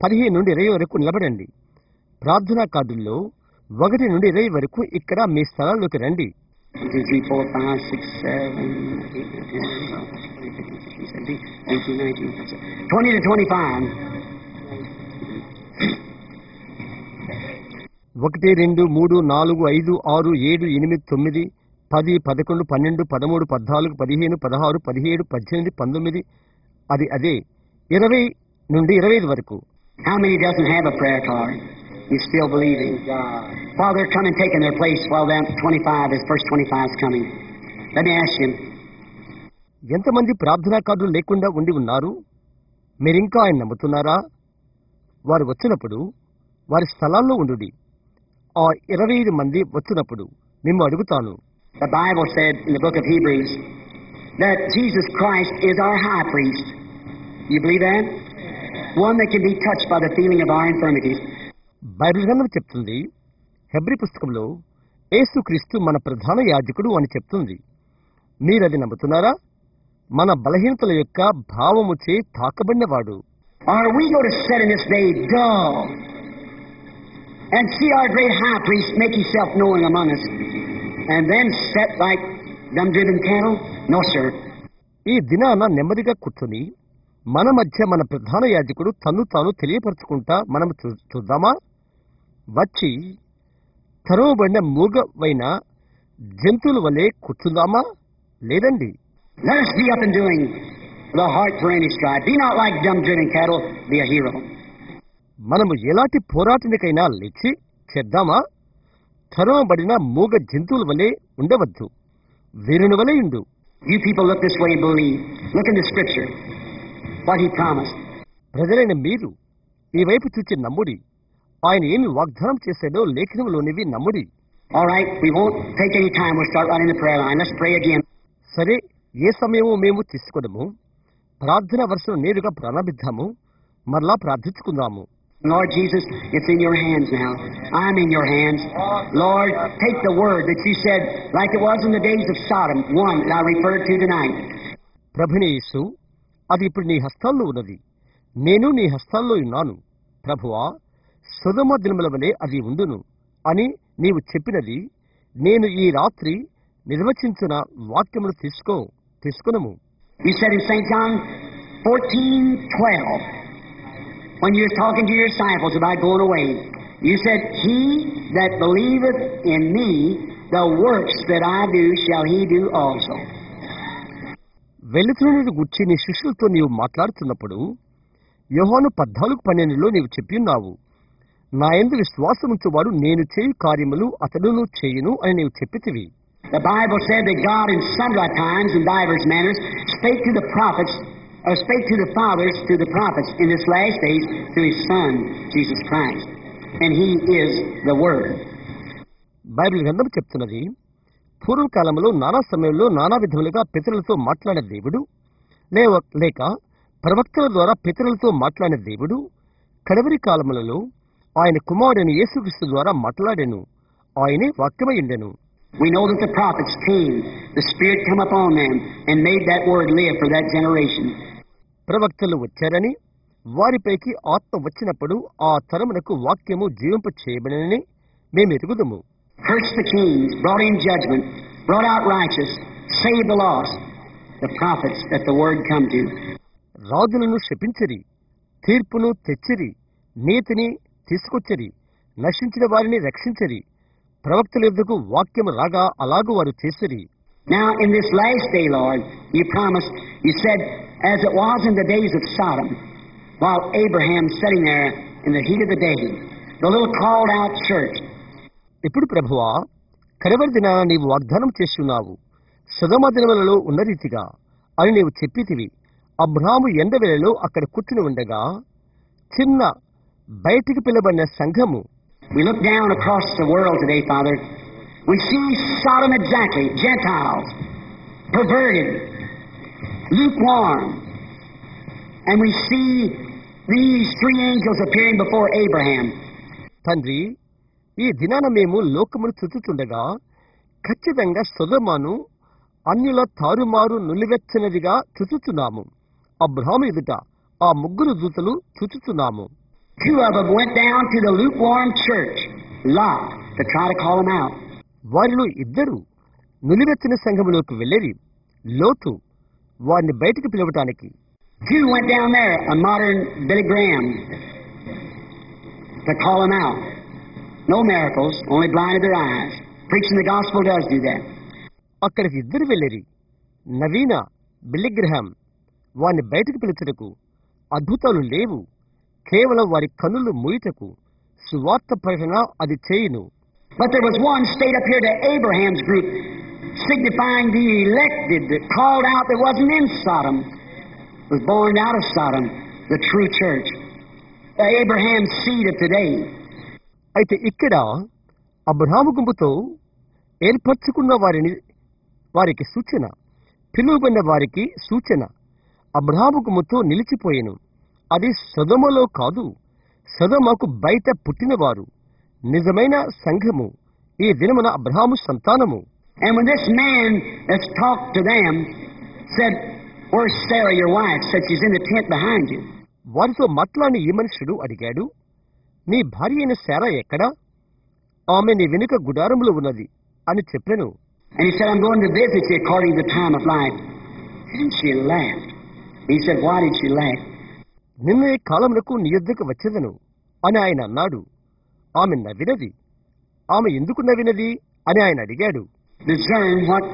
15 నుండి 20 వరకు నిలబడండి. ప్రార్థనా కార్డుల్లో 1 నుండి 20 వరకు ఇక్కడ మీ స్థలాల్లోకి రండి. 1, 2, 3, 4, 5, 6, 7, 8, 9, 10, 11, 12, 13, 14, 15, 16, 17, 18, 19, 20 to 25. 1, 2, 3, 4, 5, 6, 7, 8, 9, 10, 11, 12, 13, 14, 15, 16, 17, 18, 19. అదే 20 నుండి 25 వరకు. How many doesn't have a prayer card? You still believing? While they're coming, taking their place, while that 25, his first 25 is coming. Let me ask you. ఎంతమంది ప్రార్థనా కార్డులు లేకుండా ఉండి ఉన్నారు? మీరింకా ఆయన నమ్ముతున్నారా? వారు వచ్చినప్పుడు వారి స్థలాల్లో ఉండుడి. ఆ 25 మంది వచ్చినప్పుడు మిమ్ము అడుగుతాను. The Bible said in the book of Hebrews that Jesus Christ is our high priest. You believe that? One that can be touched by the feeling of our infirmities. Bible గ్రంథం చెప్తుంది, హెబ్రీ పుస్తకంలో యేసుక్రీస్తు మన ప్రధాన యాజకుడు అని చెప్తుంది. మీరది నమ్ముతున్నారా? మన బలహీనతల యొక్క భావముచే తాకబడినవాడు. Are we going to sit in this day dull and see our great high priest make himself known among us and then set like dumb-driven cattle? No, sir. ఈ దినాన నెమ్మదిగా కూర్చొని మన మధ్య మన ప్రధాన యాజకుడు తన్ను తాను తెలియపరచుకుంటా మనం చూద్దామా? వచ్చి తరవబడిన మూగవైన జంతువుల వలె కూర్చుందామా? లేదండి. Let us be up and doing the heart for any strife. Be not like dumb-driven cattle, be a hero. మనము ఎలాంటి పోరాటానికైనా లేచి చేద్దామా? తరవబడిన మూగ జంతువుల వలె ఉండవద్దు, వీరుని వలె ఉండు. You people look this way and believe. Look in the scripture. What he promised. ప్రజలైన మీరు ఈ వైపు చూచి నమ్ముడి. ఆయన ఏమి వాగ్దానం చేశాడో లేఖనంలోనివి నమ్ముడి. All right, we won't take any time. We'll start right in the prayer line. Let's pray again. సరే, ఏ సమయమో మేము తీసుకోదము. ప్రార్థన వరుసను నేరుగా ప్రారంభిద్దాము. మరలా ప్రార్థించుకుందాము. Lord Jesus, it's in your hands now. I'm in your hands. Lord, take the word that you said, like it was in the days of Sodom, one that I referred to tonight. ప్రభుని యేసు, అది ఇప్పుడు నీ హస్తాల్లో ఉన్నది. నేను నీ హస్తాల్లో ఉన్నాను. ప్రభువా, సొదొమ దినముల వలె అది ఉండును అని నీవు చెప్పినది నేను ఈ రాత్రి నిర్వచించిన వాక్యమును తీసుకో. తీసుకునము. You said in St. John 14:12, when you were talking to your disciples about going away, you said, "He that believeth in me, the works that I do shall he do also." వెలుతురుని గురించి నీ శిష్యులతో నీవు మాట్లాడుతున్నప్పుడు యోహాను 14:12లో నీవు చెప్పియున్నావు, నా యందు విశ్వాసముంచువాడు నేను చేయు కార్యములు అతడును చేయును అని నీవు చెప్పితివి. The Bible said that God in sundry times and divers manners spake to the prophets, or spake to the fathers through the prophets in this last days through His Son, Jesus Christ. And He is the Word. Bible గ్రంథం చెప్తున్నది, పూర్వకాలంలో నానా సమయంలో నానా విధములుగా పితరులతో మాట్లాడిన దేవుడు, లేక ప్రవక్తల ద్వారా పితరులతో మాట్లాడిన దేవుడు కడవరి కాలములలో ఆయన కుమారుడైన యేసుక్రీస్తు ద్వారా మాట్లాడెను. ఆయనే వాక్యమై ఉండెను. We know that the prophets came, the Spirit come upon them and made that word live for that generation. ప్రవక్తలు వచ్చారని, వారిపైకి ఆత్మ వచ్చినప్పుడు ఆ తరమునకు వాక్యము జీవింప చేయబడినని మేము ఎరుగుదము. Cursed the kings, brought in judgment, brought out righteous, saved the lost, the prophets that the word come to. రాజులను శపించిరి, తీర్పును తెచ్చిరి, నీతిని తీసుకొచ్చిరి, నశించిన వారిని రక్షించిరి, ప్రవక్తల యొద్దకు వాక్యము రాగా అలాగూ వారు చేసిరి. Now in this last day, Lord, you promised, you said, as it was in the days of Sodom, while Abraham sitting there in the heat of the day, the little called out church. ఇప్పుడు ప్రభువా, కడవరి దినాన నీవు వాగ్దానం చేస్తున్నావు, సొదొమ దినములలో ఉన్న రీతిగా అని నీవు చెప్పితివి. అబ్రాహాము ఎండవేళలో అక్కడ కూర్చుని ఉండగా చిన్న బయటికి పిలబడిన సంఘము. We look down across the world today, Father. We see Sodom exactly, Gentiles, perverted, lukewarm. And we see these three angels appearing before Abraham. తండ్రి, ఈ దినాన మేము లోకమును చుచుచుండగా ఖచ్చితంగా సొదొమను అన్యుల తారుమారు నులివెచ్చనిదిగా చుచుచున్నాము. అబ్రాహాము ఎదుట ఆ ముగ్గురు దూతలు చుచుచున్నాము. Two of them went down to the lukewarm church, Lot, to try to call them out. వారిలో ఇద్దరు నులివెచ్చని సంఘములోకి వెళ్ళేది, లోతు వారిని బయటికి పిలవటానికి. Two went down there, a modern Billy Graham, to call them out. No miracles, only blinded their eyes. Preaching the gospel does do that. అక్కడికి ఇద్దరు వెళ్ళేది, నవీన బిల్లిగ్రహాం వారిని బయటికి పిలుచుటకు. అద్భుతాలు లేవు, కేవలం వారి కన్నులు మూయుటకు. సువార్త ప్రకటన అది చేయును. But there was one stayed up here to Abraham's group, signifying the elected that called out that wasn't in Sodom, was born out of Sodom, the true church, the Abraham's seed of today. అయితే ఇక్కడ అబ్రహాము గుంపుతో ఏర్పరచుకున్న వారికి సూచన, పిలువబడిన వారికి సూచన అబ్రహాము గుంపుతో నిలిచిపోయెను. అది సొదొమలో కాదు, సొదొమకు బయట పుట్టినవారు, నిజమైన సంఘము, ఈ దినమున అబ్రహాము సంతానము. And when this man that's talked to them said, "Where's Sarah, your wife?" said, "She's in the tent behind you." వారితో మాట్లాడిన ఈ మనుషుడు అడిగాడు, నీ భార్య అయిన శారా ఎక్కడా? ఆమె నీ వెనుక గుడారములో ఉన్నది అని చెప్పెను. And he said, "I'm going to visit you according to the time of life." And she laughed. He said, "Why did she laugh?" నిన్న ఈ కాలములకు నీ యొద్దకు వచ్చేదను అని ఆయన అన్నాడు. ఆమె నవ్వినది. ఆమె ఎందుకు నవ్వినది అని ఆయన అడిగాడు. Discern what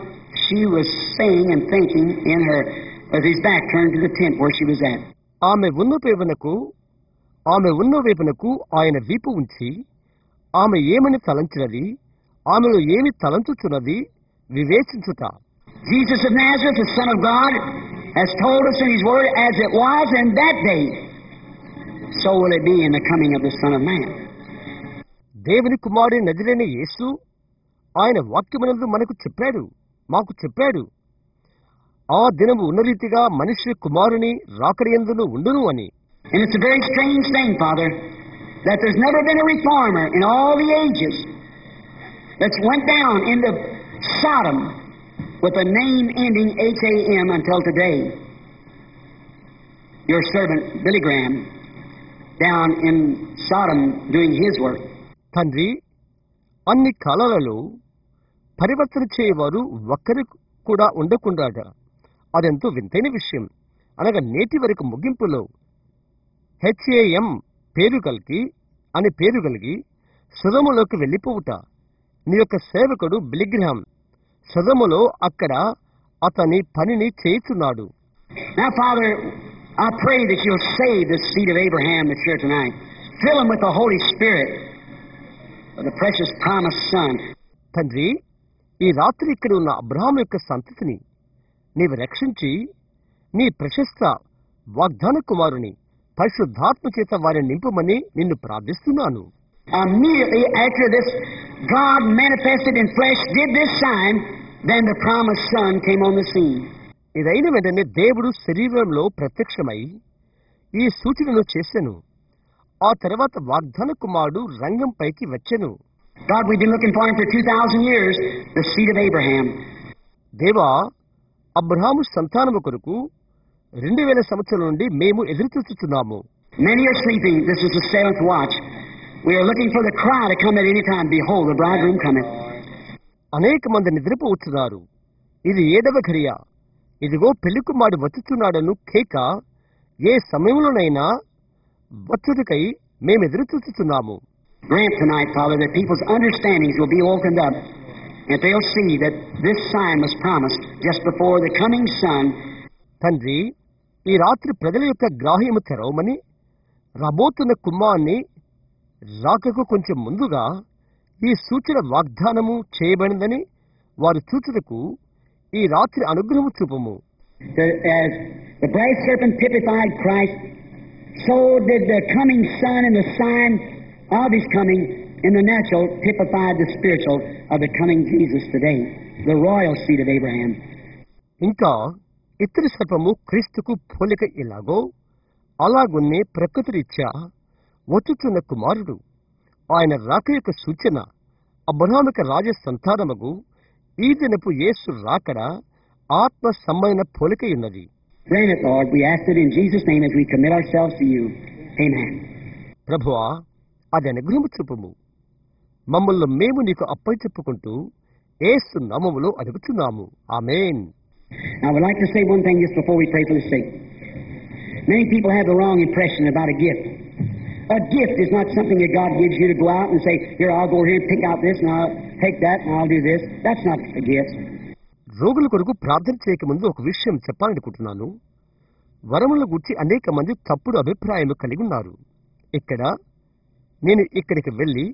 she was saying and thinking in her, with his back turned to the tent where she was at. ఆమె ఉన్న వైపునకు ఆయన వీపు ఉంచి ఆమె ఏమని తలంచినది, ఆమెలో ఏమి తలంచుచున్నది వివేచించుట. Jesus of Nazareth, the Son of God, has told us in His Word, as it was in that day, so will it be in the coming of the Son of Man. దేవుని కుమారుని నజరేయుడైన యేసు ఆయన వాక్యమునందు మాకు చెప్పాడు, ఆ దినము ఉన్న రీతిగా మనిషి కుమారుని రాకడయందును ఉండును అని. And it's a very strange thing, Father, that there's never been a reformer in all the ages that's went down into Sodom with a name ending H-A-M until today. Your servant, Billy Graham, down in Sodom doing his work. తండ్రి, అన్ని కాలాలలో పరివర్తన చేయవారు ఒక్కరు కూడా ఉండకుండా అదెంతో వింతైన విషయం. అనగా నేటి వరకు ముగింపులో HAM పేరు కలిగి సొదొమలోకి వెళ్ళిపోవుట. నీ యొక్క సేవకుడు బిలిగ్రహం సొదొమలో అక్కడ అతని పనిని చేయుచున్నాడు. Now, Father, I pray that you'll save the seed of Abraham that's here tonight. Fill them with the Holy Spirit of the precious promised Son. తండ్రి, ఈ రాత్రి ఇక్కడ ఉన్న అబ్రహాము యొక్క సంతతిని నీవు రక్షించి నీ ప్రశస్త వాగ్దాన కుమారుని పరిశుద్ధాత్మ చేత వారిని నింపమని నిన్ను ప్రార్థిస్తున్నాను. Immediately after this, God manifested in flesh, did this sign, then the promised Son came on the scene. ఇదైన వెంటనే దేవుడు శరీరంలో ప్రత్యక్షమై ఈ సూచనను చేసెను. ఆ తర్వాత వాగ్దాన కుమారుడు రంగంపైకి వచ్చెను. God, we've been looking for him for 2,000 years, the seed of Abraham. దేవా, అబ్రహాము సంతానము కొరకు 2000 సంవత్సరాల నుండి మేము ఎదురు చూస్తున్నాము. Many are sleeping. This is the 7th watch. We are looking for the cry to come at any time. Behold, the bridegroom cometh. అనేక మంది నిద్రపోవచ్చున్నారు. ఇది 7వ ఘడియ. ఇదిగో పెళ్లి కుమారుడు వచ్చుచున్నాడను కేక ఏ సమయంలోనైనా వచ్చుటకై మేము ఎదురు చూస్తున్నాము. Grant tonight, Father, that people's understandings will be opened up, and they'll see that this sign was promised just before the coming Son. తండ్రి, ఈ రాత్రి ప్రజల యొక్క గ్రాహ్యము తెరవమని, రాబోతున్న కుమారుని రాకకు కొంచెం ముందుగా ఈ సూచన వాగ్దానము చేయబడిందని వారు చూచుటకు ఈ రాత్రి అనుగ్రహము చూపము. As the brass serpent typified Christ, so did the coming Son and the sign of his coming in the natural typified the spiritual of the coming Jesus today, the royal seed of Abraham. ఇంకా ఇత్తడి సర్పము క్రీస్తుకు పోలిక ఇలాగో అలాగున్నే ప్రకృతి రీత్యా వచ్చుచున్న కుమారుడు ఆయన రాక యొక్క సూచన అబ్రహాముక రాజ సంతానముగు ఈ దినపు యేసు రాకడ ఆత్మ సంబంధ పోలికయున్నది. Grant it, Lord. We ask it in Jesus' name as we commit ourselves to you. Amen. ప్రభువా, అది అనుగ్రహము చూపుము. మమ్మల్ని మేము నీకు అప్పై చెప్పుకుంటూ యేసు నామములో అడుగుతున్నాము. ఆమేన్. Now, I would like to say one thing just before we pray for the sick. Many people have the wrong impression about a gift. A gift is not something that God gives you to go out and say, here, I'll go here and pick out this, and I'll take that, and I'll do this. That's not a gift. రోగుల కొరకు ప్రార్థన చేయకముందు ఒక విషయం చెప్పాలనుకుంటున్నాను. వరముల గురించి అనేక మంది తప్పుడు అభిప్రాయం కలిగి ఉన్నారు. ఇక్కడ నేను ఇక్కడికి వెళ్ళి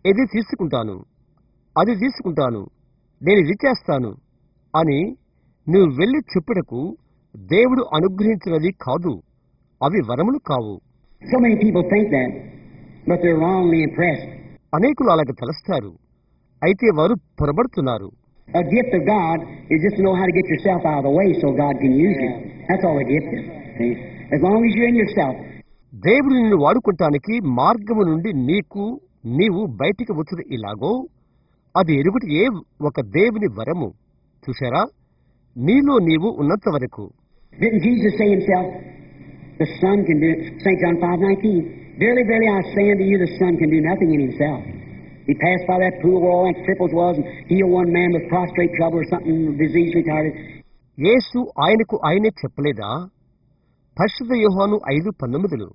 ఇది తీసుకుంటాను, అది తీసుకుంటాను, నేను ఇది చేస్తాను అని నువ్వు వెళ్ళి చెప్పుటకు దేవుడు అనుగ్రహించినది కాదు. అవి వరములు కావు. So many people think that, but they're wrongly impressed. అనేకులు అలాగ తలస్తారు, అయితే వారు పొరబడుతున్నారు. A gift of God is just to know how to get yourself out of the way so God can use you. That's all a gift is. See? As long as you're in yourself. దేవుడు నిన్ను వాడుకుంటానికి మార్గము నుండి నీవు బయటికి వచ్చుడు ఇలాగో అది ఎరుగుటి ఏ ఒక దేవుని వరము. చూశారా, నీలో నీవు ఉన్నంత వరకు. Didn't Jesus say himself, the Son can do, St. John 5:19, verily, verily, I say unto you, the Son can do nothing in himself. He passed by that pool where all that cripples was and healed one man with prostrate trouble or something, disease retarded. యేసు ఆయనకు ఆయనే చెప్పలేదా? పరిశుద్ధ యోహాను 5:19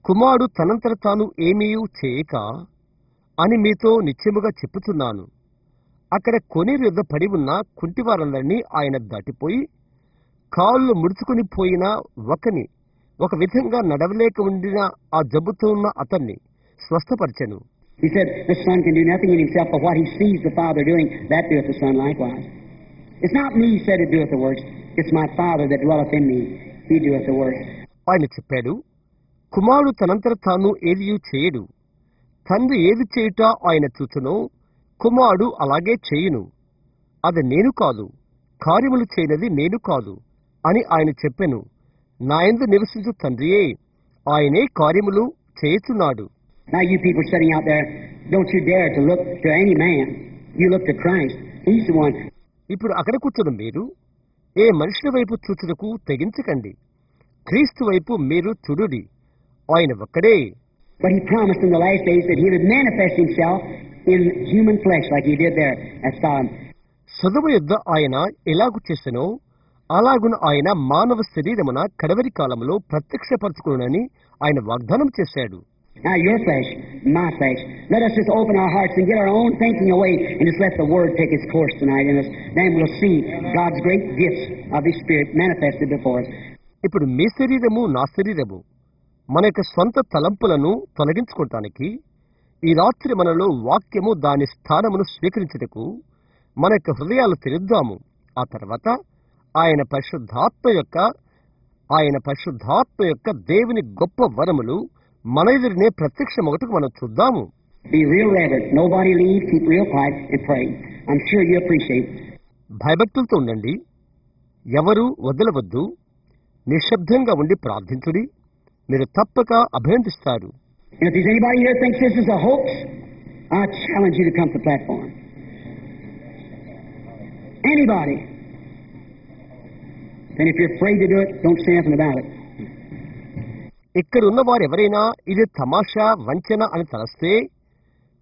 కుమారుడు తనంతట తాను ఏమీయూ చేయక అని మీతో నిశ్చయముగా చెప్పుచున్నాను. అక్కడ కొనేరు యొద్ద పడి ఉన్న కుంటివారందరినీ ఆయన దాటిపోయి కాళ్ళు ముడుచుకుని పోయిన ఒక విధంగా నడవలేక ఉండిన ఆ జబ్బుతో ఉన్న అతన్ని స్వస్థపరిచెను. He said, the Son can do nothing in himself, but what he sees the Father doing, that doeth the Son likewise. It's not me, said, that doeth the works. It's my Father that dwelleth in me. He doeth the works. ఆయన చెప్పాడు, కుమారుడు తనంతట తాను ఏది చేయడు, తండ్రి ఏది చేయుట ఆయన చూచునో కుమారుడు అలాగే చేయును. అది నేను కాదు, కార్యములు చేయనది నేను కాదు అని ఆయన చెప్పెను. నా యందు నివసించు తండ్రియే ఆయనే కార్యములు చేయుచున్నాడు. Now you people sitting out there, don't you dare to look to any man. You look to Christ. He's the one. ఇప్పుడు అక్కడ కూర్చున్న మీరు ఏ మనుషుల వైపు చూచుటకు తెగించకండి. క్రీస్తు వైపు మీరు చూడుడి. ఆయన ఒక్కడే. But he promised in the last days that he would manifest himself in human flesh like he did there at Sodom. సొదొమ యొద్ద ఆయన ఎలాగు చేసెనో అలాగున ఆయన మానవ శరీరమున కడవరి కాలంలో ప్రత్యక్షపరచుకునని ఆయన వాగ్దానం చేశాడు. Now your flesh, my flesh. Let us just open our hearts and get our own thinking away and just let the Word take its course tonight in us. Then we'll see God's great gifts of His Spirit manifested before us. ఇప్పుడు మీ శరీరము నా శరీరము మన యొక్క సొంత తలంపులను తొలగించుకోవటానికి ఈ రాత్రి మనలో వాక్యము దాని స్థానమును స్వీకరించుటకు మన యొక్క హృదయాలు తెరుద్దాము. ఆ తర్వాత ఆయన పరిశుద్ధాత్మ యొక్క దేవుని గొప్ప వరములు మన ఎదురునే ప్రత్యక్షమొకటికి మనం చూద్దాము. Be real reverent. Nobody leave. Keep real quiet and pray. I'm sure you appreciate. భయభక్తులతో ఉండండి. ఎవరు వదలవద్దు. నిశ్శబ్దంగా ఉండి ప్రార్థించుడి. మీరు తప్పక అభినందిస్తారు. And if there's anybody here thinks this is a hoax, I challenge you to come to the platform. Anybody. And if you're afraid to do it, don't say nothing about it. ఇక్కడ ఉన్న వారు ఎవరైనా ఇది తమాషా వంచన అని తలస్తే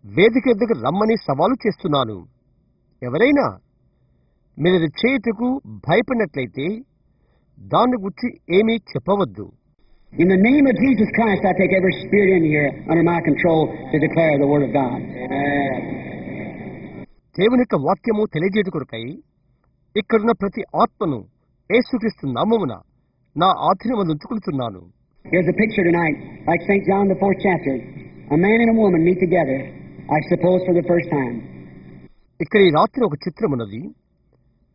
వేదిక ఎద్దుకు రమ్మని సవాలు చేస్తున్నాను. ఎవరైనా మీరు ఇది చేయుటకు భయపడినట్లయితే దాన్ని గురించి ఏమీ చెప్పవద్దు. In the name of Jesus Christ, I take every spirit in here under my control to declare the Word of God. దేవుని యొక్క వాక్యము తెలియజేయట కొరకై ఇక్కడున్న ప్రతి ఆత్మను యేసుక్రీస్తు నామమున నా ఆధీనమందు ఉంచుకుంటున్నాను. Here's a picture tonight, like St. John the 4th chapter. A man and a woman meet together, I suppose for the first time. ఇక్కడ ఈ రాత్రి ఒక చిత్రమున్నది.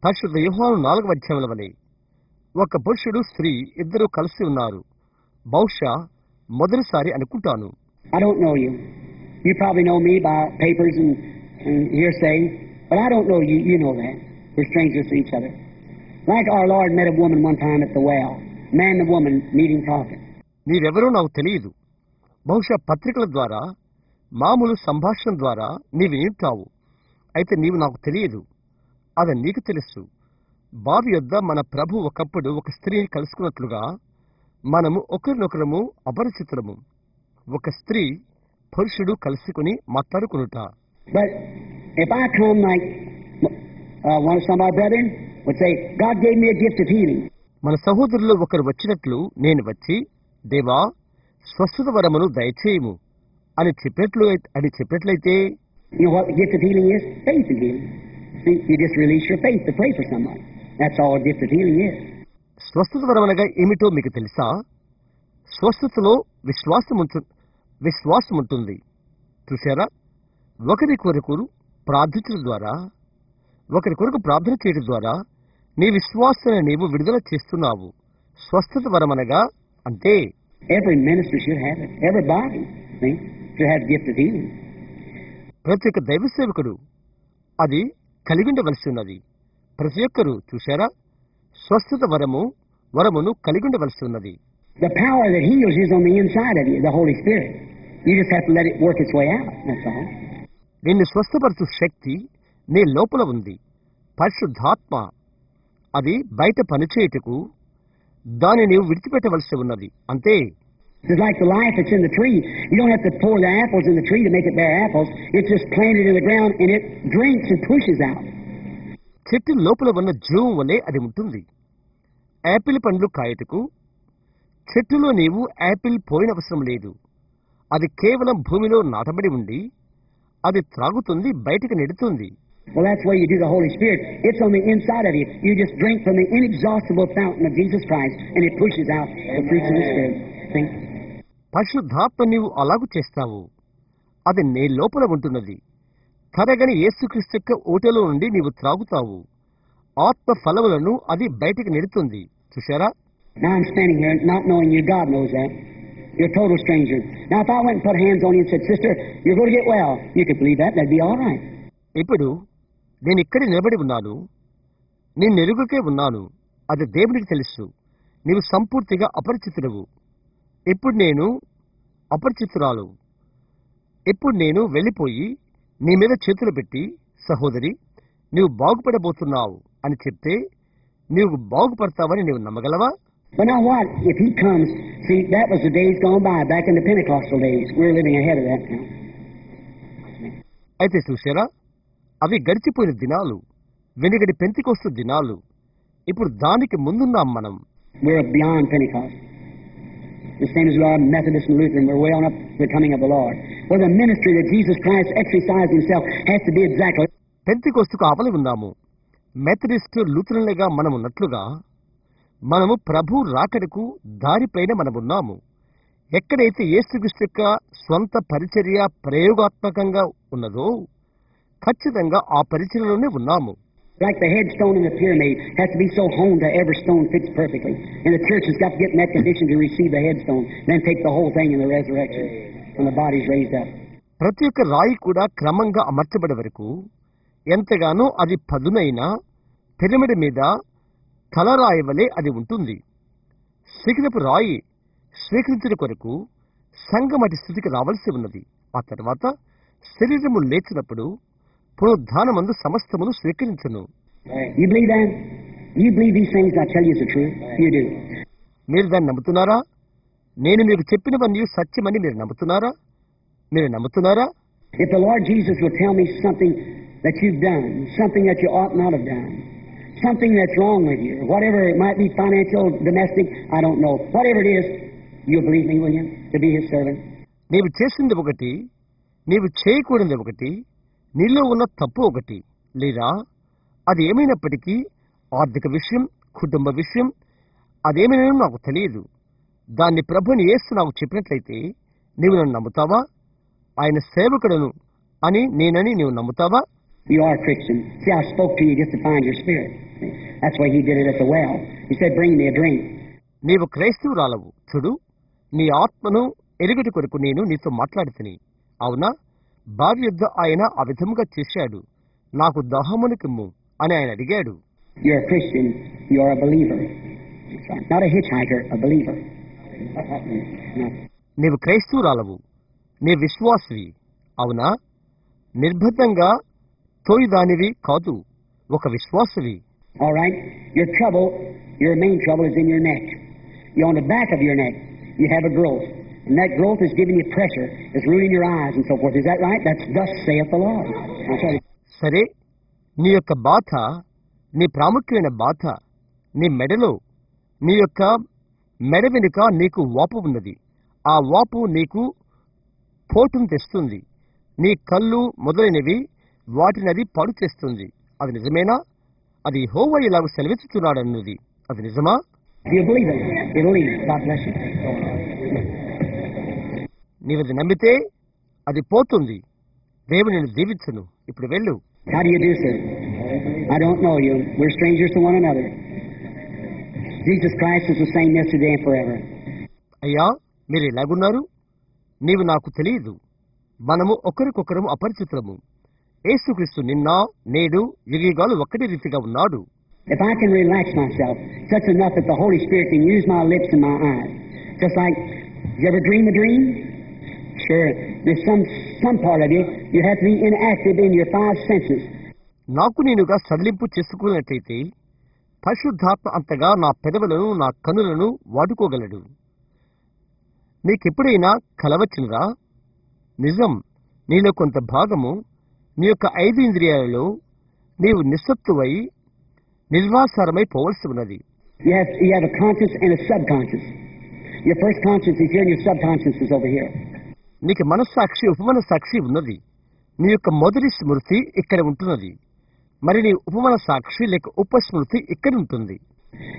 పరిశుద్ధ యోహాను 4వ అధ్యాయముల వలె ఒక పురుషుడు స్త్రీ ఇద్దరు కలిసి ఉన్నారు. బహుశా మొదటిసారి అనుకుంటాను. I don't know you. You probably know me by papers and hearsay, but I don't know you. You know that. We're strangers to each other. Like our Lord met a woman one time at the well. Man and woman meeting talking. నీవెవరో నాకు తెలియదు. బహుశా పత్రికల ద్వారా మామూలు సంభాషణ ద్వారా నీవు వింటావు. అయితే నీవు నాకు తెలియదు. అది నీకు తెలుసు. బావి యొద్ద మన ప్రభు ఒకప్పుడు ఒక స్త్రీని కలుసుకున్నట్లుగా మనము ఒకరినొకరము అపరిచితులము. ఒక స్త్రీ పురుషుడు కలుసుకుని మాట్లాడుకునుట. But if I come like one of some of our brethren would say, God gave me a gift of healing. మన సహోదరులు ఒకరు వచ్చినట్లు నేను వచ్చి, దేవా స్వస్థత వరమును దయచేయము అని చెప్పినట్లయితే, you know what the gift of healing is? Faith in healing. See, you just release your faith to pray for somebody. That's all a gift of healing is. స్వస్థత వరమనగా ఏమిటో మీకు తెలుసా? స్వస్థతలో విశ్వాసం ఉంటుంది. చూశారా? ఒకరి కొరకు ప్రార్థించడం ద్వారా, ఒకరి కొరకు ప్రార్థన చేయడం ద్వారా నీ విశ్వాసాన్ని నీవు విడుదల చేస్తున్నావు. స్వస్థత వరమనగా అంటే every minister should have it. Everybody should have the gift of healing. ప్రతి ఒక్క దైవ సేవకుడు అది కలిగి ఉండవలసి ఉన్నది. ప్రతి ఒక్కరు చూశారా? స్వస్థత వరమును కలిగి ఉండవలసి ఉన్నది. The power that heals is on the inside of you, the Holy Spirit. You just have to let it work its way out. That's all. నిన్ను స్వస్థపరచు శక్తి నీ లోపల ఉంది. పరిశుద్ధాత్మ అది బయట పనిచేయుటకు దాన్ని నీవు విడిచిపెట్టవలసి ఉన్నది. అంతే. It's like the life that's in the tree. You don't have to pour the apples in the tree to make it bear apples. It's just planted in the ground and it drinks and pushes out. చెట్టు లోపల ఉన్న జీవం వలె అది ఉంటుంది. Apple పండ్లు కాయటకు చెట్టులో నీవు యాపిల్ పోయినవసరం లేదు. అది కేవలం భూమిలో నాటబడి ఉండి అది త్రాగుతుంది, బయటకు నెడుతుంది. Well, that's why you do the Holy Spirit. It's on the inside of you. You just drink from the inexhaustible fountain of Jesus Christ and it pushes out the fruits of the Spirit. See? పరిశుద్ధాత్మ నీవు అలాగు చేస్తావు. అది నీ లోపల ఉంటున్నది. తరగని యేసుక్రీస్తు యొక్క ఊటలో నుండి నీవు త్రాగుతావు. ఆత్మ ఫలములను అది బయటికి నెడుతుంది. చూశారా? Now I'm standing here not knowing you. God knows that. You're a total stranger. Now if I went and put hands on you and said, Sister, you're going to get well, you could believe that. That'd be all right. ఇప్పుడు నేను ఇక్కడే నిలబడి ఉన్నాను. నేను నెరుగుకే ఉన్నాను. అది దేవునికి తెలుసు. నీవు సంపూర్తిగా అపరిచితుడవు. ఇప్పుడు నేను అపరిచితురాలు. ఇప్పుడు నేను వెళ్ళిపోయి నీ మీద చేతులు పెట్టి, సహోదరి నీవు బాగుపడబోతున్నావు అని చెప్తే నీవు బాగుపడతావని నీవు నమ్మగలవా? But now what? If he comes, see, that was the days gone by, back in the Pentecostal days. We're living ahead of that now. అయితే చూశారా? అవి గడిచిపోయిన దినాలు, వెనుగడి పెంతెకొస్తు దినాలు. ఇప్పుడు దానికి ముందున్నాం మనం. We're beyond Pentecost. The same as we are Methodist and Lutheran. We're way on up to the coming of the Lord. Where the ministry that Jesus Christ exercised himself has to be exactly. పెంతెకోస్తుకు ఆవలి ఉన్నాము. Methodist లూథరన్లుగా మనం ఉన్నట్లుగా మనము ప్రభు రాకడకు దారిపైన మనమున్నాము. ఎక్కడైతే యేసుక్రీస్తు యొక్క స్వంత పరిచర్య ప్రయోగాత్మకంగా ఉన్నదో ఖచ్చితంగా ఆ పరిచర్యలోనే ఉన్నాము. Like the headstone in the pyramid has to be so honed that every stone fits perfectly. And the church has got to get in that condition to receive the headstone, then take the whole thing in the resurrection when the body's raised up. ప్రతి ఒక్క రాయి కూడా క్రమంగా అమర్చబడే వరకు ఎంతగానో అది పదునైన pyramid మీద తలరాయి వలె అది ఉంటుంది. శిఖరపు రాయి స్వీకరించిన కొరకు సంగమటి స్థితికి రావాల్సి ఉన్నది. ఆ తర్వాత శరీరము లేచినప్పుడు పునరుద్ధానమందు సమస్తమును స్వీకరించును. You believe that? You believe these things I tell you is the truth? You do. మీరు దాన్ని నమ్ముతున్నారా? నేను మీకు చెప్పినవన్నీ సత్యమని మీరు నమ్ముతున్నారా? మీరు నమ్ముతున్నారా? If the Lord Jesus will tell me something that you've done, something that you ought not have done, something that's wrong with you, whatever it might be, financial, domestic, I don't know, whatever it is, you'll believe me, will you, to be his servant? నీవు చేసింది ఒకటి, నీవు చేయకూడదు ఒకటి, నీలో ఉన్న తప్పు ఒకటి, లేదా అది ఏమైనప్పటికీ ఆర్థిక విషయం, కుటుంబ విషయం, అదేమైనా నాకు తెలియదు. దాన్ని ప్రభుని యేసు నాకు చెప్పినట్లయితే నీవు నన్ను నమ్ముతావా? ఆయన సేవకుడను అని నేనని నీవు నమ్ముతావా? You are a Christian. See, I spoke to you just to find your spirit. That's why he did it at the well. He said, bring me a drink. నీవు క్రైస్తవురాలవు. చూడు, నీ ఆత్మను ఎరుగటి కొరకు నేను నీతో మాట్లాడుతుని. అవునా? బావి యొద్ద ఆయన ఆ విధముగా చేశాడు. నాకు దాహమునికిమ్ము అని ఆయన అడిగాడు. You're a Christian. You're a believer. Not a hitchhiker, a believer. నీవు క్రైస్తవురాలవు. నీ విశ్వాసివి. అవునా? నిర్బద్ధంగా తోయిదానివి కాదు, ఒక విశ్వాసివి. All right. Your main trouble is in your neck. You're on the back of your neck. You have a growth. And that growth is giving you pressure. It's ruining your eyes and so forth. Is that right? That's thus saith the Lord. సరే, నీ యొక్క బాధ, నీ ప్రాముఖ్యమైన బాధ నీ మెడలో, నీ యొక్క మెడ వెనుక నీకు వాపు ఉన్నది. ఆ వాపు నీకు పోటును తెస్తుంది. నీ కళ్ళు మొదలైనవి వాటిని అది పాడు చేస్తుంది. అది నిజమేనా? అది యెహోవా ఇలాగ సెలవిస్తున్నాడన్నది. అది నిజమా? నీవది నమ్మితే అది పోతుంది. దేవుడు నిన్ను దీవించును. ఇప్పుడు వెళ్ళు. How do you do, sir? I don't know you. We're strangers to one another. Jesus Christ is the same yesterday and forever. అయ్యా, మీరు ఎలాగున్నారు? నీవు నాకు తెలియదు. మనము ఒకరికొకరము అపరిచితులము. యేసుక్రీస్తు నిన్న, నేడు, యుగయుగాలు ఒక్కటి రీతిగా ఉన్నాడు. If I can relax myself, such enough that the Holy Spirit can use my lips and my eyes. Just like, you ever dream a dream? Sure. There's some part of you have to be inactive in your five senses. నాకు నేనుగా సడలింపు చేసుకున్నట్లయితే పరిశుద్ధాత్మ అంతగా నా పెదవులను, నా కనులను వాడుకోగలడు. నీకెప్పుడైనా కలవచ్చినదా? నిజం, నీలో కొంత భాగము నీ యొక్క 5 ఇంద్రియాలలో నీవు నిస్సత్తువై నిర్వాసారమై పోవలసి ఉన్నది. You have a conscious and a subconscious. Your first conscious is here and your subconscious is over here. నీకు మనస్సాక్షి, ఉపమనస్సాక్షి ఉన్నది. నీ యొక్క మొదటి స్మృతి ఇక్కడ ఉంటున్నది. మరి నీ ఉపమన సాక్షి లేక ఉపస్మృతి ఇక్కడ ఉంటుంది.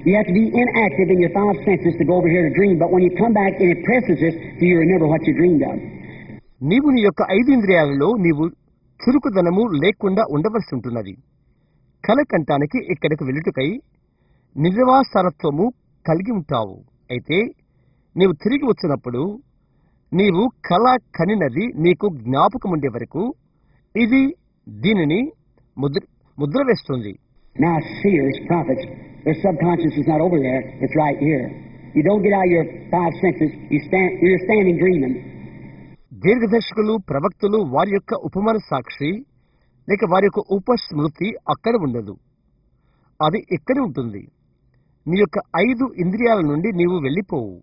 You have to be inactive in your five senses to go over here to dream, but when you come back and it presses this, you remember what you dreamed of. నీవు నీ యొక్క 5 ఇంద్రియాలలో నీవు చురుకుదనము లేకుండా ఉండవలసి ఉంటున్నది. కలకంటానికి ఇక్కడికి వెలుటకై నిజవాసారత్వము కలిగి ఉంటావు. అయితే నీవు తిరిగి వచ్చినప్పుడు నీవు కళ కనినది నీకు జ్ఞాపకం ఉండే వరకు ఇది దీనిని ముద్ర వేస్తుంది. Now seers, prophets, their subconscious is not over there, it's right here. You don't get out of your five senses, you're standing dreaming. దీర్ఘదర్శకులు, ప్రవక్తలు వారి యొక్క ఉపమాన సాక్షి లేక వారి యొక్క ఉపస్మృతి అక్కడ ఉండదు, అది ఇక్కడ ఉంటుంది. నీ యొక్క 5 ఇంద్రియాల నుండి నీవు వెళ్ళిపోవు.